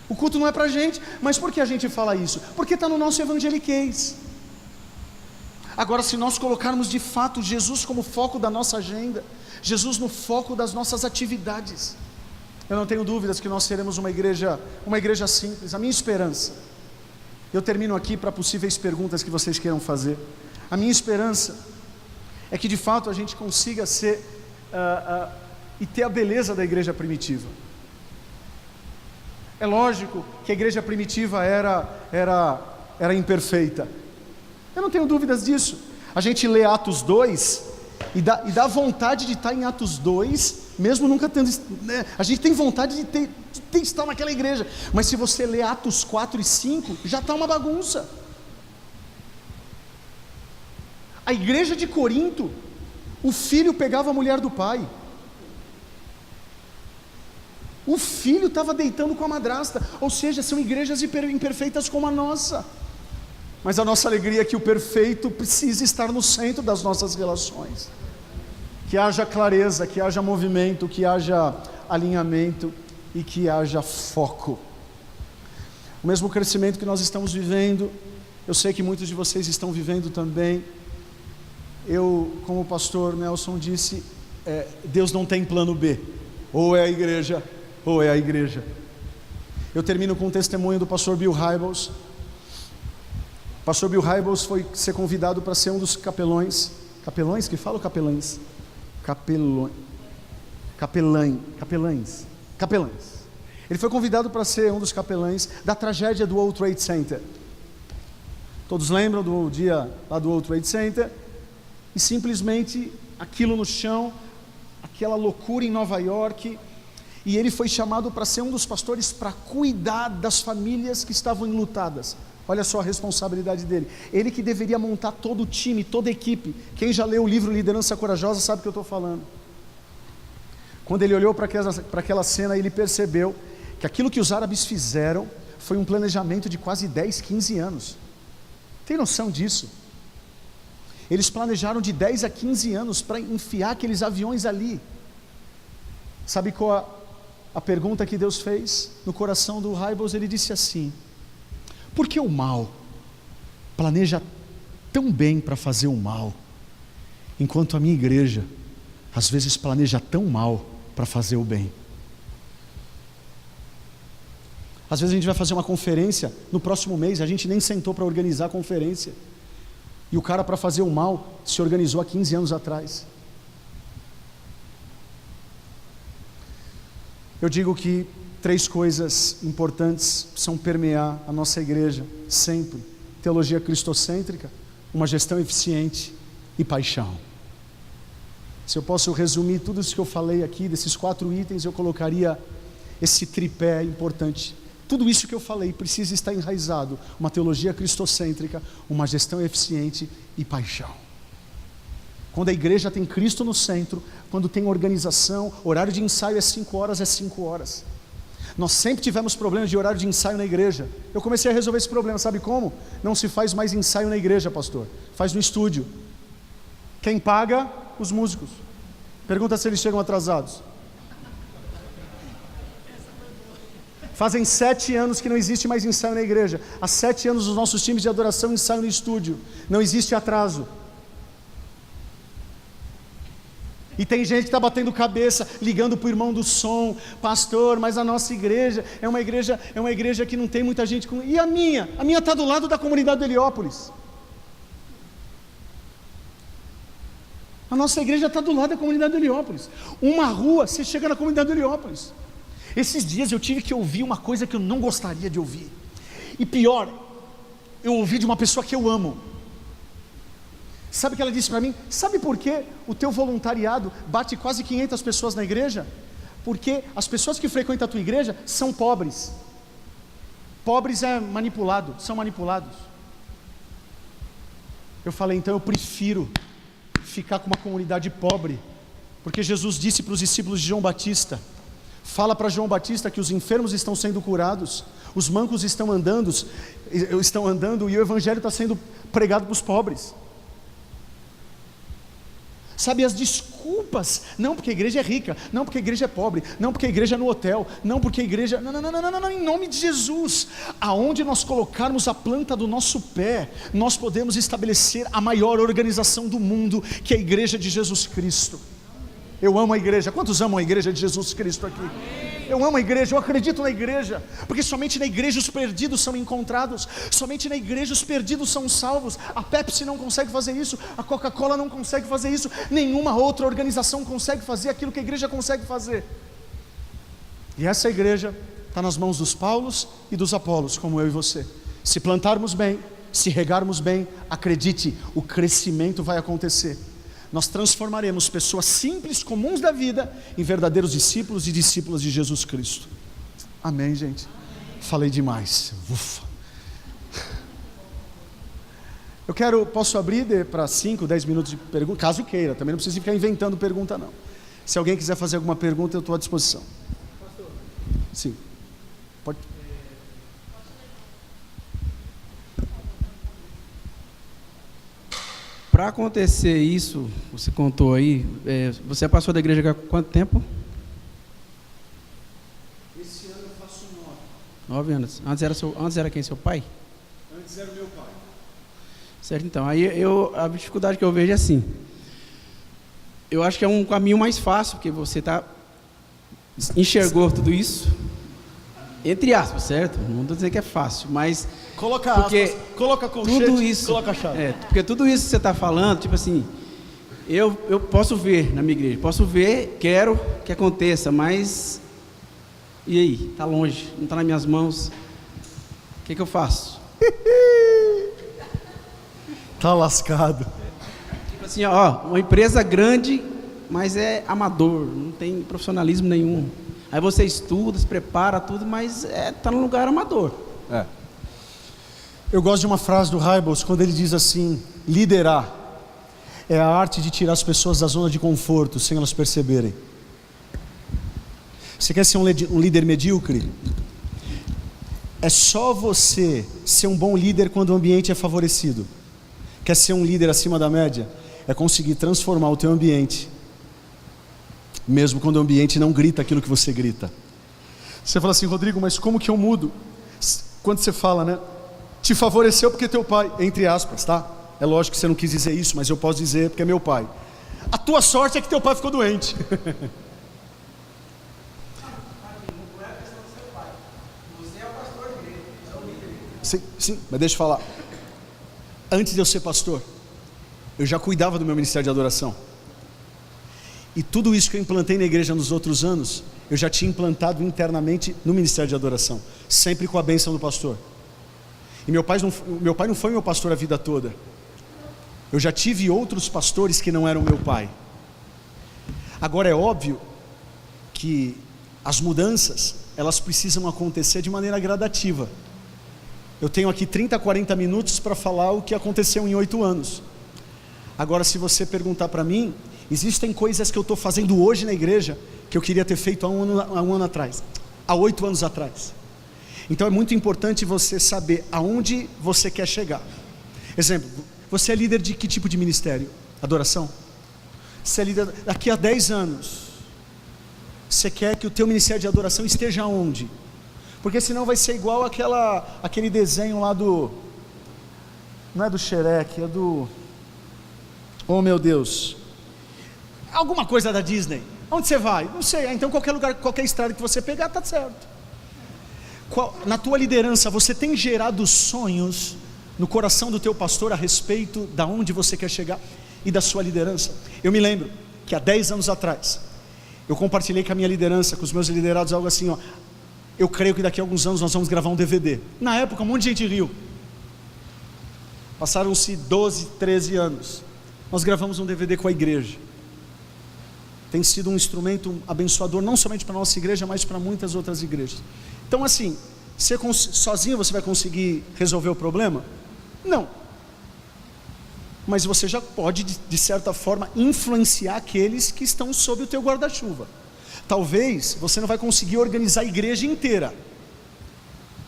O culto não é para a gente. Mas por que a gente fala isso? Porque está no nosso evangeliquez. Agora, se nós colocarmos de fato Jesus como foco da nossa agenda, Jesus no foco das nossas atividades, eu não tenho dúvidas que nós seremos uma igreja simples. A minha esperança, eu termino aqui para possíveis perguntas que vocês queiram fazer. A minha esperança é que de fato a gente consiga ser e ter a beleza da igreja primitiva. É lógico que a igreja primitiva era imperfeita. Eu não tenho dúvidas disso. A gente lê Atos 2 e dá vontade de estar em Atos 2, mesmo nunca tendo, né? A gente tem vontade de estar naquela igreja. Mas se você lê Atos 4 e 5, já está uma bagunça. A igreja de Corinto, o filho pegava a mulher do pai. O filho estava deitando com a madrasta. Ou seja, são igrejas imperfeitas como a nossa. Mas a nossa alegria é que o perfeito precisa estar no centro das nossas relações. Que haja clareza, que haja movimento, que haja alinhamento e que haja foco. O mesmo crescimento que nós estamos vivendo, eu sei que muitos de vocês estão vivendo também. Eu, como o pastor Nelson disse, Deus não tem plano B. Ou é a igreja, ou é a igreja. Eu termino com um testemunho do pastor Bill Hybels. O pastor Bill Hybels foi ser convidado para ser um dos capelões. Capelões? Que fala ou capelães? Capelães. Ele foi convidado para ser um dos capelães da tragédia do World Trade Center. Todos lembram do dia lá do World Trade Center? E simplesmente aquilo no chão, aquela loucura em Nova York. E ele foi chamado para ser um dos pastores para cuidar das famílias que estavam enlutadas. Olha só a responsabilidade dele. Ele que deveria montar todo o time, toda a equipe. Quem já leu o livro Liderança Corajosa sabe o que eu estou falando. Quando ele olhou para aquela cena, ele percebeu que aquilo que os árabes fizeram foi um planejamento de quase 10, 15 anos. Tem noção disso? Eles planejaram de 10 a 15 anos para enfiar aqueles aviões ali. Sabe qual a pergunta que Deus fez no coração do Hybels? Ele disse assim: por que o mal planeja tão bem para fazer o mal, enquanto a minha igreja às vezes planeja tão mal para fazer o bem? Às vezes a gente vai fazer uma conferência no próximo mês, a gente nem sentou para organizar a conferência, e o cara, para fazer o mal, se organizou há 15 anos atrás. Eu digo que 3 coisas importantes precisam permear a nossa igreja sempre: teologia cristocêntrica, uma gestão eficiente e paixão. Se eu posso resumir tudo isso que eu falei aqui, desses 4 itens, eu colocaria esse tripé importante. Tudo isso que eu falei precisa estar enraizado: uma teologia cristocêntrica, uma gestão eficiente e paixão. Quando a igreja tem Cristo no centro, quando tem organização, horário de ensaio é 5 horas, é 5 horas. Nós sempre tivemos problemas de horário de ensaio na igreja. Eu comecei a resolver esse problema, sabe como? Não se faz mais ensaio na igreja, pastor. Faz no estúdio. Quem paga? Os músicos. Pergunta se eles chegam atrasados. Fazem 7 anos que não existe mais ensaio na igreja. Há 7 anos os nossos times de adoração ensaiam no estúdio. Não existe atraso. E tem gente que está batendo cabeça, ligando para o irmão do som: pastor, mas a nossa igreja é uma igreja que não tem muita gente com... E a minha? A minha está do lado da comunidade do Heliópolis. A nossa igreja está do lado da comunidade do Heliópolis. Uma rua, você chega na comunidade do Heliópolis. Esses dias eu tive que ouvir uma coisa que eu não gostaria de ouvir. E pior, eu ouvi de uma pessoa que eu amo. Sabe o que ela disse para mim? Sabe por que o teu voluntariado bate quase 500 pessoas na igreja? Porque as pessoas que frequentam a tua igreja são pobres. Pobres é manipulado, são manipulados. Eu falei: então eu prefiro ficar com uma comunidade pobre, porque Jesus disse para os discípulos de João Batista: Fala para João Batista que os enfermos estão sendo curados, os mancos estão andando e o evangelho está sendo pregado para os pobres. Sabe, as desculpas, não porque a igreja é rica, não porque a igreja é pobre, não porque a igreja é no hotel, não porque a igreja, não, em nome de Jesus, aonde nós colocarmos a planta do nosso pé, nós podemos estabelecer a maior organização do mundo, que é a igreja de Jesus Cristo. Eu amo a igreja. Quantos amam a igreja de Jesus Cristo aqui? Eu amo a igreja, eu acredito na igreja, porque somente na igreja os perdidos são encontrados, somente na igreja os perdidos são salvos. A Pepsi não consegue fazer isso, a Coca-Cola não consegue fazer isso, nenhuma outra organização consegue fazer aquilo que a igreja consegue fazer. E essa igreja está nas mãos dos Paulos e dos Apolos, como eu e você. Se plantarmos bem, se regarmos bem, acredite, o crescimento vai acontecer. Nós transformaremos pessoas simples, comuns da vida, em verdadeiros discípulos e discípulas de Jesus Cristo. Amém, gente? Falei demais. Ufa. Posso abrir para 5, 10 minutos de pergunta, caso queira, também não precisa ficar inventando pergunta não. Se alguém quiser fazer alguma pergunta, eu estou à disposição. Pastor. Sim. Pode. Para acontecer isso, você contou aí, você é pastor da igreja há quanto tempo? Esse ano eu faço 9 anos. Antes era quem? Seu pai? Antes era o meu pai. Certo, então. Aí a dificuldade que eu vejo é assim. Eu acho que é um caminho mais fácil, porque você enxergou tudo isso, entre aspas, certo? Não estou dizendo que é fácil, mas... Coloca aspas, coloca colchete, tudo isso, coloca a chave. Porque tudo isso que você está falando, tipo assim, eu posso ver na minha igreja, posso ver, quero que aconteça, mas e aí? Está longe, não está nas minhas mãos. O que eu faço? Tá lascado. Tipo assim, uma empresa grande, mas é amador, não tem profissionalismo nenhum. Aí você estuda, se prepara tudo, mas está num lugar amador. Eu gosto de uma frase do Hybels, quando ele diz assim: liderar é a arte de tirar as pessoas da zona de conforto, sem elas perceberem. Você quer ser um líder medíocre? É só você ser um bom líder quando o ambiente é favorecido. Quer ser um líder acima da média? É conseguir transformar o teu ambiente, mesmo quando o ambiente não grita aquilo que você grita. Você fala assim: Rodrigo, mas como que eu mudo? Quando você fala, né? Te favoreceu porque teu pai, entre aspas, tá? É lógico que você não quis dizer isso, mas eu posso dizer porque é meu pai. A tua sorte é que teu pai ficou doente. Sim, mas deixa eu falar. Antes de eu ser pastor, eu já cuidava do meu ministério de adoração. E tudo isso que eu implantei na igreja nos outros anos, eu já tinha implantado internamente no ministério de adoração, sempre com a bênção do pastor. E meu pai não foi meu pastor a vida toda. Eu já tive outros pastores que não eram meu pai. Agora é óbvio que as mudanças, elas precisam acontecer de maneira gradativa. Eu tenho aqui 30, 40 minutos para falar o que aconteceu em 8 anos. Agora, se você perguntar para mim, existem coisas que eu estou fazendo hoje na igreja que eu queria ter feito há um ano atrás, há 8 anos atrás. Então é muito importante você saber aonde você quer chegar. Exemplo, você é líder de que tipo de ministério? Adoração? Você é líder daqui a 10 anos. Você quer que o teu ministério de adoração esteja onde? Porque senão vai ser igual aquele desenho lá do... Não é do Shrek, é do... Oh meu Deus. Alguma coisa da Disney. Onde você vai? Não sei. Então qualquer lugar, qualquer estrada que você pegar, está certo. Na tua liderança, você tem gerado sonhos no coração do teu pastor a respeito da onde você quer chegar e da sua liderança? Eu me lembro que há 10 anos atrás, eu compartilhei com a minha liderança, com os meus liderados, algo assim, eu creio que daqui a alguns anos nós vamos gravar um DVD. Na época, um monte de gente riu. Passaram-se 12, 13 anos. Nós gravamos um DVD com a igreja. Tem sido um instrumento abençoador, não somente para a nossa igreja, mas para muitas outras igrejas. Então assim, sozinho você vai conseguir resolver o problema? Não. Mas você já pode, de certa forma, influenciar aqueles que estão sob o teu guarda-chuva. Talvez você não vai conseguir organizar a igreja inteira,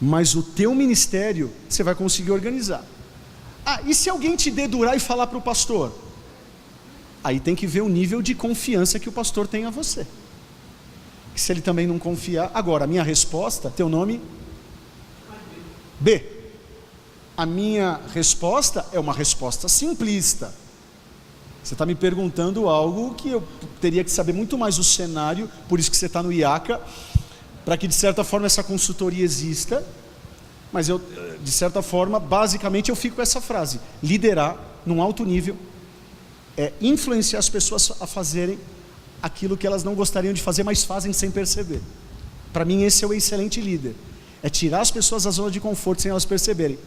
mas o teu ministério você vai conseguir organizar. E se alguém te dedurar e falar para o pastor? Aí tem que ver o nível de confiança que o pastor tem a você. Se ele também não confiar. Agora, a minha resposta, teu nome? B. A minha resposta é uma resposta simplista. Você está me perguntando algo que eu teria que saber muito mais o cenário, por isso que você está no IACA, para que de certa forma essa consultoria exista. Mas eu, de certa forma, basicamente eu fico com essa frase: liderar num alto nível é influenciar as pessoas a fazerem aquilo que elas não gostariam de fazer, mas fazem sem perceber. Para mim esse é o excelente líder, é tirar as pessoas da zona de conforto sem elas perceberem,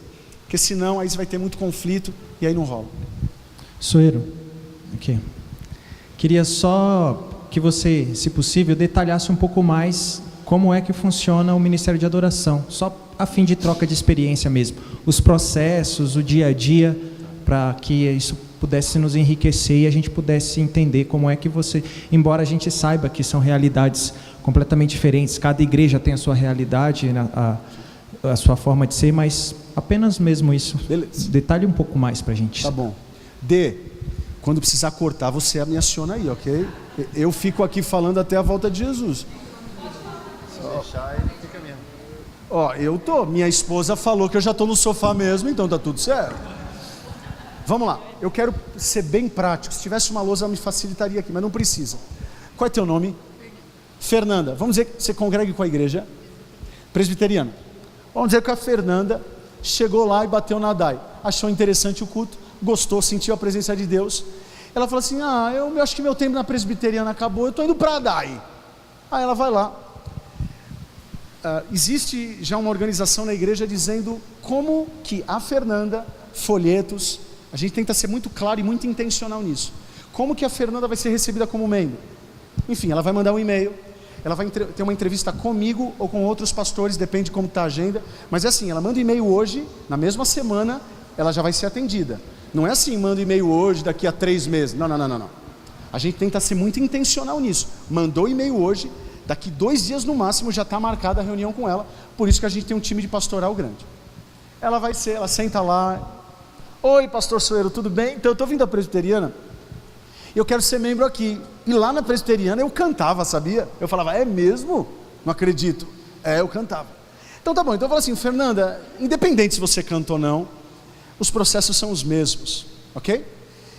porque senão aí você vai ter muito conflito e aí não rola. Soeiro, aqui. Queria só que você, se possível, detalhasse um pouco mais como é que funciona o Ministério de Adoração, só a fim de troca de experiência mesmo, os processos, o dia a dia, para que isso pudesse nos enriquecer e a gente pudesse entender como é que você, embora a gente saiba que são realidades completamente diferentes, cada igreja tem a sua realidade, a sua forma de ser, mas apenas mesmo isso. Beleza. Detalhe um pouco mais para a gente. Tá bom. D, quando precisar cortar, você me aciona aí, ok? Eu fico aqui falando até a volta de Jesus. Se deixar, ele fica mesmo. Minha esposa falou que eu já estou no sofá mesmo, então tá tudo certo. Vamos lá, eu quero ser bem prático. Se tivesse uma lousa, me facilitaria aqui, mas não precisa. Qual é teu nome? Fernanda. Vamos dizer que você congregue com a igreja presbiteriana. Vamos dizer que a Fernanda chegou lá e bateu na DAI, achou interessante o culto, gostou, sentiu a presença de Deus. Ela falou assim: eu acho que meu tempo na presbiteriana acabou, eu estou indo para a DAI. Aí ela vai lá. Existe já uma organização na igreja dizendo como que a Fernanda, folhetos, a gente tenta ser muito claro e muito intencional nisso, como que a Fernanda vai ser recebida como membro. Enfim, ela vai mandar um e-mail, ela vai ter uma entrevista comigo ou com outros pastores, depende de como está a agenda, mas é assim, ela manda um e-mail hoje, na mesma semana ela já vai ser atendida. Não é assim, manda um e-mail hoje, daqui a 3 meses, não. A gente tenta ser muito intencional nisso. Mandou e-mail hoje, daqui 2 dias no máximo já está marcada a reunião com ela, por isso que a gente tem um time de pastoral grande. Ela senta lá: oi, pastor Soeiro, tudo bem? Então eu estou vindo da presbiteriana, eu quero ser membro aqui. E lá na presbiteriana eu cantava, sabia? Eu falava: é mesmo? Não acredito. Eu cantava. Então tá bom, então eu falo assim: Fernanda, independente se você canta ou não, os processos são os mesmos, ok?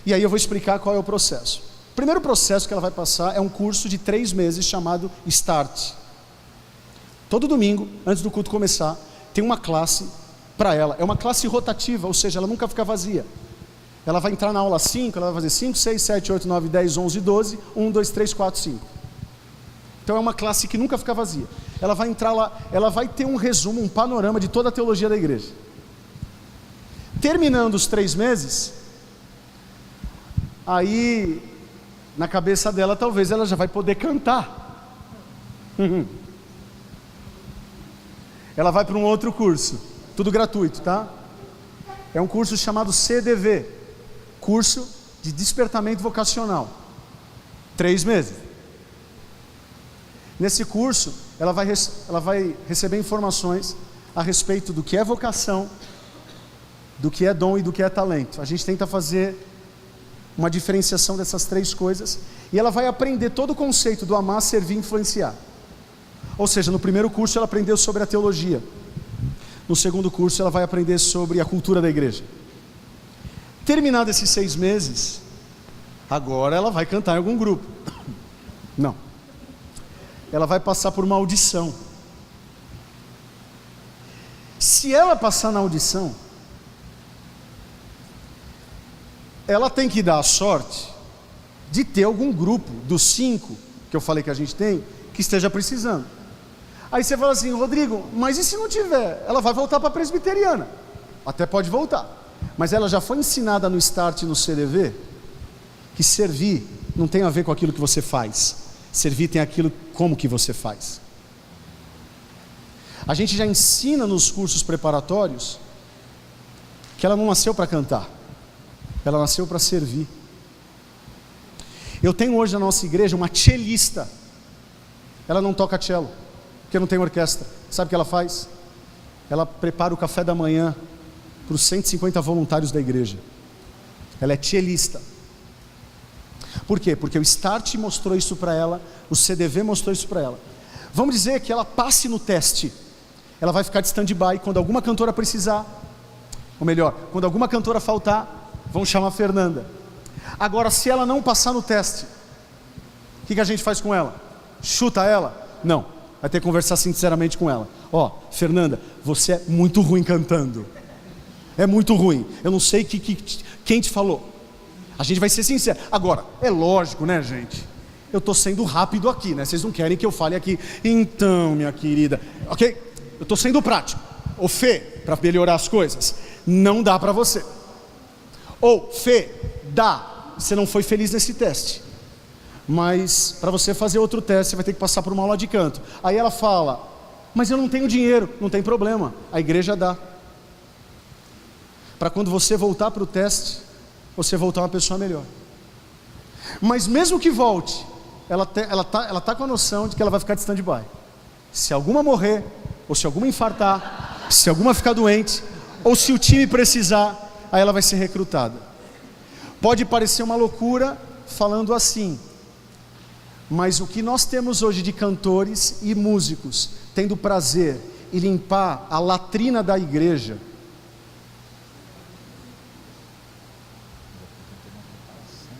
E aí eu vou explicar qual é o processo. O primeiro processo que ela vai passar é um curso de 3 meses chamado Start. Todo domingo, antes do culto começar, tem uma classe para ela. É uma classe rotativa, ou seja, ela nunca fica vazia. Ela vai entrar na aula 5, ela vai fazer 5, 6, 7, 8, 9, 10, 11, 12, 1, 2, 3, 4, 5. Então é uma classe que nunca fica vazia. Ela vai entrar lá, ela vai ter um resumo, um panorama de toda a teologia da igreja. Terminando os 3 meses, aí na cabeça dela talvez ela já vai poder cantar. Ela vai para um outro curso, tudo gratuito, tá? É um curso chamado CDV, curso de despertamento vocacional, 3 meses. Nesse curso ela vai receber informações a respeito do que é vocação, do que é dom e do que é talento. A gente tenta fazer uma diferenciação dessas 3 coisas, e ela vai aprender todo o conceito do amar, servir e influenciar. Ou seja, no primeiro curso ela aprendeu sobre a teologia, no segundo curso ela vai aprender sobre a cultura da igreja. Terminado esses 6 meses, agora ela vai cantar em algum grupo. Não, ela vai passar por uma audição. Se ela passar na audição, ela tem que dar a sorte de ter algum grupo dos 5 que eu falei que a gente tem, que esteja precisando. Aí você fala assim: Rodrigo, mas e se não tiver? Ela vai voltar para a presbiteriana. Até pode voltar, mas ela já foi ensinada no Start e no CDV que servir não tem a ver com aquilo que você faz. Servir tem aquilo como que você faz. A gente já ensina nos cursos preparatórios que ela não nasceu para cantar, ela nasceu para servir. Eu tenho hoje na nossa igreja uma cellista. Ela não toca cello, porque não tem orquestra. Sabe o que ela faz? Ela prepara o café da manhã para os 150 voluntários da igreja. Ela é cellista. Por quê? Porque o Start mostrou isso para ela, o CDV mostrou isso para ela. Vamos dizer que ela passe no teste. Ela vai ficar de stand-by quando alguma cantora precisar, ou melhor, quando alguma cantora faltar, vão chamar a Fernanda. Agora, se ela não passar no teste, o que a gente faz com ela? Chuta ela? Não, vai ter que conversar sinceramente com ela. Ó, Fernanda, você é muito ruim cantando. É muito ruim. Eu não sei quem te falou. A gente vai ser sincero. Agora, é lógico, né, gente? Eu estou sendo rápido aqui, né? Vocês não querem que eu fale aqui. Então, minha querida, ok? Eu estou sendo prático. Ô Fê, para melhorar as coisas, não dá para você. Ou Fê, dá. Você não foi feliz nesse teste. Mas para você fazer outro teste, você vai ter que passar por uma aula de canto. Aí ela fala, mas eu não tenho dinheiro. Não tem problema, a igreja dá. Para quando você voltar para o teste, você voltar uma pessoa melhor. Mas mesmo que volte, ela tá com a noção de que ela vai ficar de stand-by. Se alguma morrer, ou se alguma infartar, se alguma ficar doente, ou se o time precisar, aí ela vai ser recrutada. Pode parecer uma loucura falando assim, mas o que nós temos hoje de cantores e músicos tendo prazer em limpar a latrina da igreja,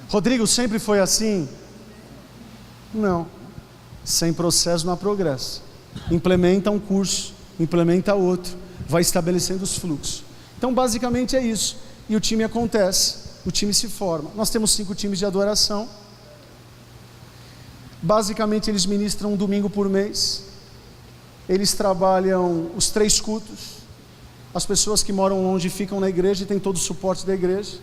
Rodrigo, sempre foi assim? Não. Sem processo não há progresso. Implementa um curso, implementa outro, vai estabelecendo os fluxos. Então basicamente é isso. E o time acontece, o time se forma. Nós temos 5 times de adoração. Basicamente eles ministram um domingo por mês. Eles trabalham os 3 cultos. As pessoas que moram longe ficam na igreja e têm todo o suporte da igreja.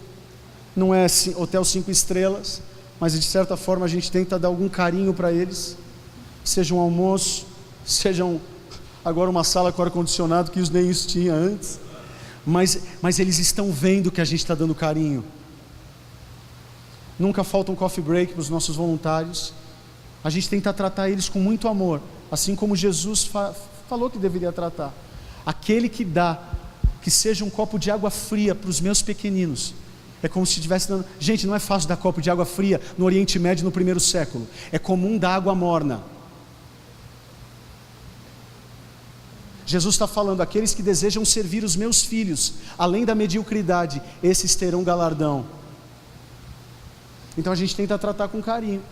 Não é hotel 5 estrelas, mas de certa forma a gente tenta dar algum carinho para eles, seja um almoço, seja agora uma sala com ar-condicionado, que nem isso tinha antes, mas eles estão vendo que a gente está dando carinho. Nunca falta um coffee break para os nossos voluntários. A gente tenta tratar eles com muito amor, assim como Jesus falou que deveria tratar. Aquele que dá, que seja um copo de água fria para os meus pequeninos, é como se estivesse dando... Gente, não é fácil dar copo de água fria no Oriente Médio no 1º século. É comum dar água morna. Jesus está falando, aqueles que desejam servir os meus filhos, além da mediocridade, esses terão galardão. Então a gente tenta tratar com carinho.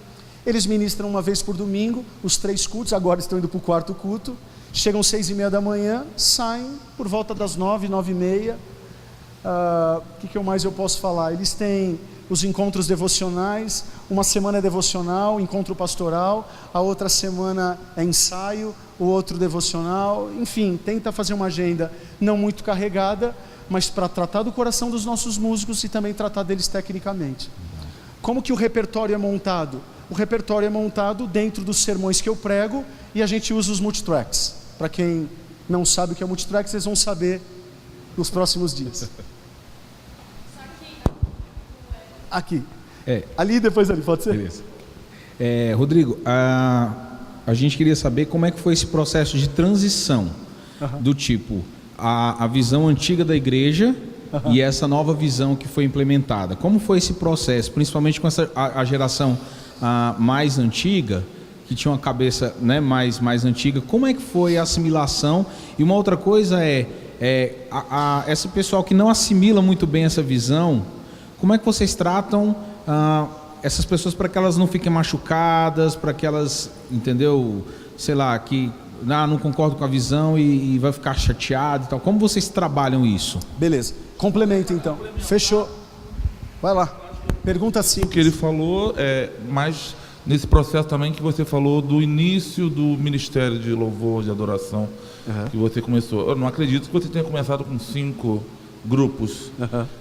Eles ministram uma vez por domingo, os 3 cultos, agora estão indo para o 4º culto. Chegam 6:30 da manhã, saem por volta das 9, 9:30. O que mais eu posso falar? Eles têm os encontros devocionais. Uma semana é devocional, encontro pastoral, a outra semana é ensaio, o outro devocional. Enfim, tenta fazer uma agenda não muito carregada, mas para tratar do coração dos nossos músicos e também tratar deles tecnicamente. Como que o repertório é montado? O repertório é montado dentro dos sermões que eu prego, e a gente usa os multitracks. Para quem não sabe o que é multitrack, vocês vão saber nos próximos dias. Aqui. Ali e depois ali, pode ser? Beleza. Rodrigo, a gente queria saber como é que foi esse processo de transição, do tipo, a visão antiga da igreja e essa nova visão que foi implementada. Como foi esse processo, principalmente com a geração mais antiga, que tinha uma cabeça, né, mais antiga, como é que foi a assimilação? E uma outra coisa esse pessoal que não assimila muito bem essa visão, como é que vocês tratam essas pessoas para que elas não fiquem machucadas, para que elas, entendeu, sei lá, que não concordo com a visão e vai ficar chateado e tal. Como vocês trabalham isso? Beleza, complementa então. Fechou. Vai lá. Pergunta simples. O que ele falou mas nesse processo também que você falou do início do Ministério de Louvor, de Adoração, que você começou. Eu não acredito que você tenha começado com 5 grupos.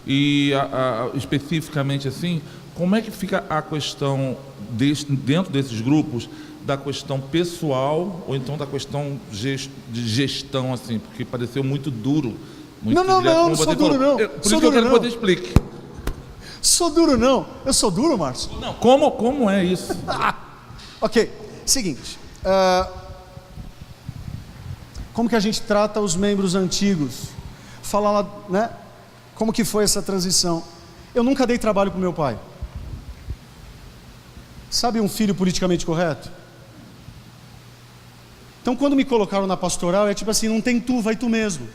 E especificamente assim, como é que fica a questão dentro desses grupos, da questão pessoal ou então da questão de gestão, assim, porque pareceu muito duro. Muito não sou duro não. Por isso que eu quero que você explique. Sou duro não. Eu sou duro, Márcio? Não, como é isso? Ok, seguinte, como que a gente trata os membros antigos? Fala lá, né? Como que foi essa transição? Eu nunca dei trabalho para o meu pai. Sabe um filho politicamente correto? Então quando me colocaram na pastoral, é tipo assim, não tem tu, vai tu mesmo.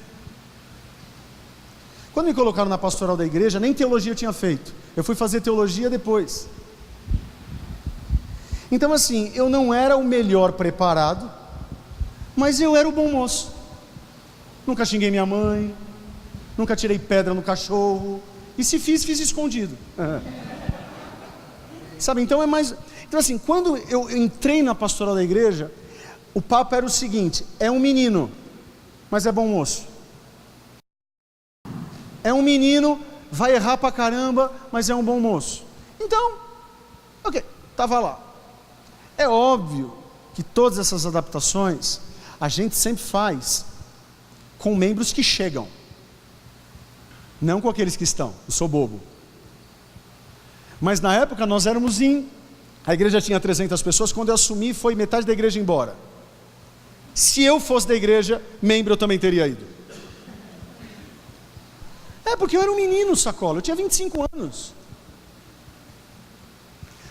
Quando me colocaram na pastoral da igreja, nem teologia eu tinha feito. Eu fui fazer teologia depois. Então assim, eu não era o melhor preparado, mas eu era o bom moço. Nunca xinguei minha mãe, nunca tirei pedra no cachorro, e se fiz escondido. Sabe, então é mais... Então assim, quando eu entrei na pastoral da igreja, o papo era o seguinte: é um menino, mas é bom moço. É um menino, vai errar pra caramba, mas é um bom moço. Então, ok, estava lá. É óbvio que todas essas adaptações a gente sempre faz com membros que chegam, não com aqueles que estão. Eu sou bobo. Mas na época nós éramos a igreja tinha 300 pessoas, quando eu assumi foi metade da igreja embora. Se eu fosse da igreja, membro eu também teria ido. Porque eu era um menino, Sacola, eu tinha 25 anos.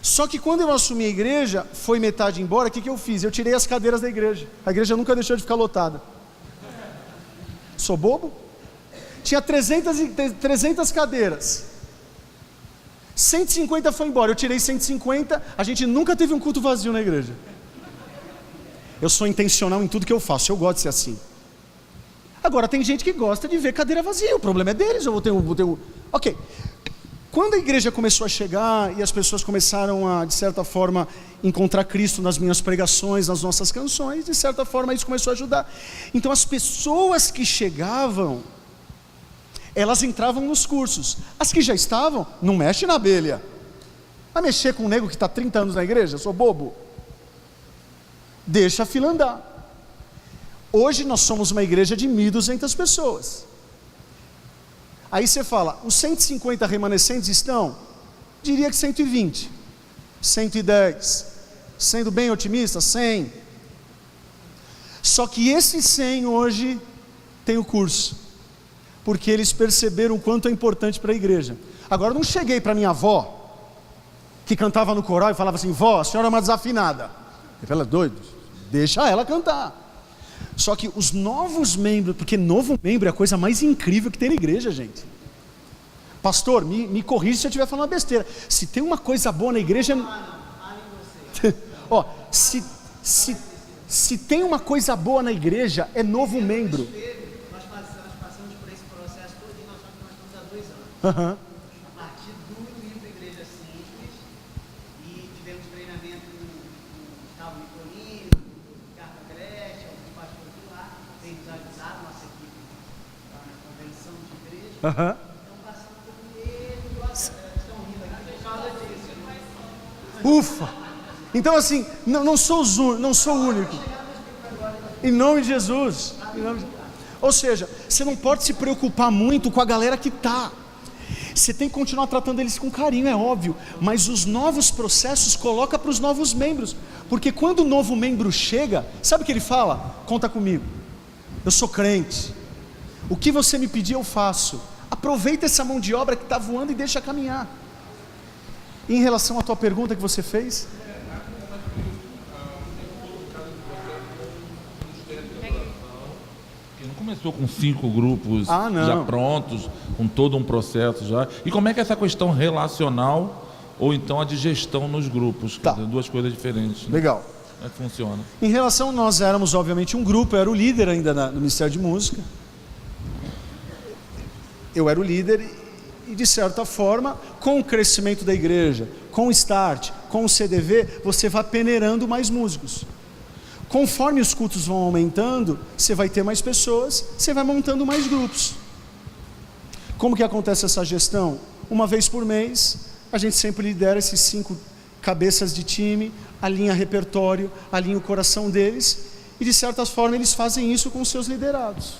Só que quando eu assumi a igreja, foi metade embora, o que eu fiz? Eu tirei as cadeiras da igreja. A igreja nunca deixou de ficar lotada. Sou bobo? Tinha 300 cadeiras. 150 foi embora, eu tirei 150, a gente nunca teve um culto vazio na igreja. Eu sou intencional em tudo que eu faço, eu gosto de ser assim. Agora tem gente que gosta de ver cadeira vazia, o problema é deles, eu vou ter um... Ok, quando a igreja começou a chegar e as pessoas começaram a, de certa forma, encontrar Cristo nas minhas pregações, nas nossas canções, de certa forma isso começou a ajudar. Então as pessoas que chegavam, elas entravam nos cursos. As que já estavam, não mexe na abelha. Vai mexer com um nego que está 30 anos na igreja? Eu sou bobo. Deixa a fila andar. Hoje nós somos uma igreja de 1.200 pessoas. Aí você fala, os 150 remanescentes estão? Diria que 120, 110, sendo bem otimista, 100. Só que esses 100 hoje têm o curso, porque eles perceberam o quanto é importante para a igreja. Agora, não cheguei para minha avó, que cantava no coral e falava assim: vó, a senhora é uma desafinada. Ela é doida, deixa ela cantar. Só que os novos membros, porque novo membro é a coisa mais incrível que tem na igreja, gente. Pastor, me corrija se eu estiver falando besteira. Se tem uma coisa boa na igreja... Ó, se tem uma coisa boa na igreja, é novo membro. Nós passamos por esse processo todo e nós estamos há 2 anos. A partir do ir para a igreja simples, e tivemos treinamento no Gustavo Nicolini, no Ricardo Agreste, alguns pastores de lá, tem nos ajudado, nossa equipe lá na convenção de igreja. Então passamos por ele, estão rindo aqui por causa disso. Ufa! Então assim, não sou o único. Em nome de Jesus. Ou seja, você não pode se preocupar muito com a galera que está. Você tem que continuar tratando eles com carinho, é óbvio. Mas os novos processos coloca para os novos membros. Porque quando o novo membro chega, sabe o que ele fala? Conta comigo. Eu sou crente. O que você me pedir eu faço. Aproveita essa mão de obra que está voando e deixa caminhar. E em relação à tua pergunta que você fez... Começou com 5 grupos não. já prontos, com todo um processo já. E como é que é essa questão relacional ou então a de gestão nos grupos? Tá. Quer dizer, 2 coisas diferentes. Né? Legal. Como é que funciona? Em relação, nós éramos obviamente um grupo, eu era o líder ainda no Ministério de Música. Eu era o líder e de certa forma, com o crescimento da igreja, com o Start, com o CDV, você vai peneirando mais músicos. Conforme os cultos vão aumentando, você vai ter mais pessoas, você vai montando mais grupos. Como que acontece essa gestão? Uma vez por mês, a gente sempre lidera esses 5 cabeças de time, alinha repertório, alinha o coração deles, e de certa forma eles fazem isso com os seus liderados.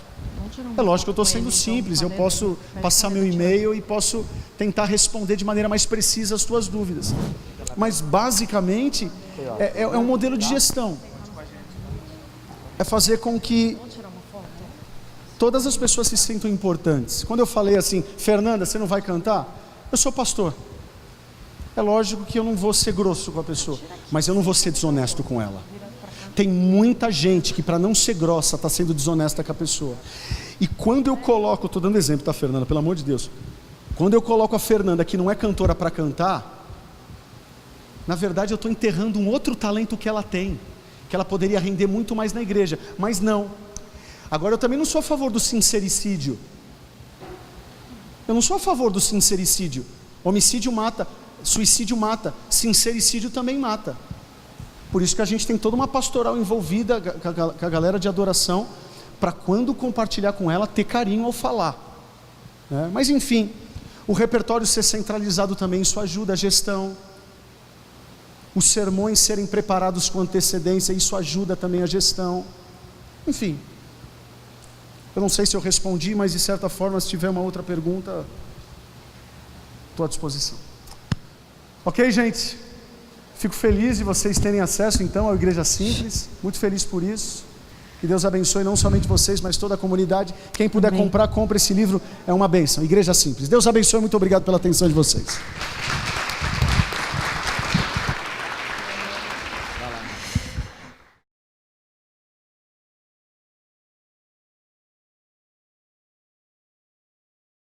É lógico que eu estou sendo simples, eu posso passar meu e-mail e posso tentar responder de maneira mais precisa as tuas dúvidas. Mas basicamente, é um modelo de gestão. é fazer com que todas as pessoas se sintam importantes. Quando eu falei assim, Fernanda, você não vai cantar? Eu sou pastor. É lógico que eu não vou ser grosso com a pessoa, mas eu não vou ser desonesto com ela. Tem muita gente que, para não ser grossa, está sendo desonesta com a pessoa. E quando eu coloco, estou dando exemplo, tá, Fernanda, pelo amor de Deus. Quando eu coloco a Fernanda, que não é cantora, para cantar, na verdade eu estou enterrando um outro talento que ela tem, que ela poderia render muito mais na igreja, mas não. Agora eu também não sou a favor do sincericídio. Eu não sou a favor do sincericídio. Homicídio mata, suicídio mata, sincericídio também mata. Por isso que a gente tem toda uma pastoral envolvida com a galera de adoração, para quando compartilhar com ela, ter carinho ao falar, né? Mas enfim, o repertório ser centralizado também, isso ajuda a gestão. Os sermões serem preparados com antecedência, isso ajuda também a gestão. Enfim, eu não sei se eu respondi, mas de certa forma, se tiver uma outra pergunta, estou à disposição. Ok, gente? Fico feliz de vocês terem acesso então à Igreja Simples, muito feliz por isso. Que Deus abençoe não somente vocês, mas toda a comunidade. Quem puder comprar, compre esse livro, é uma bênção. Igreja Simples. Deus abençoe, muito obrigado pela atenção de vocês.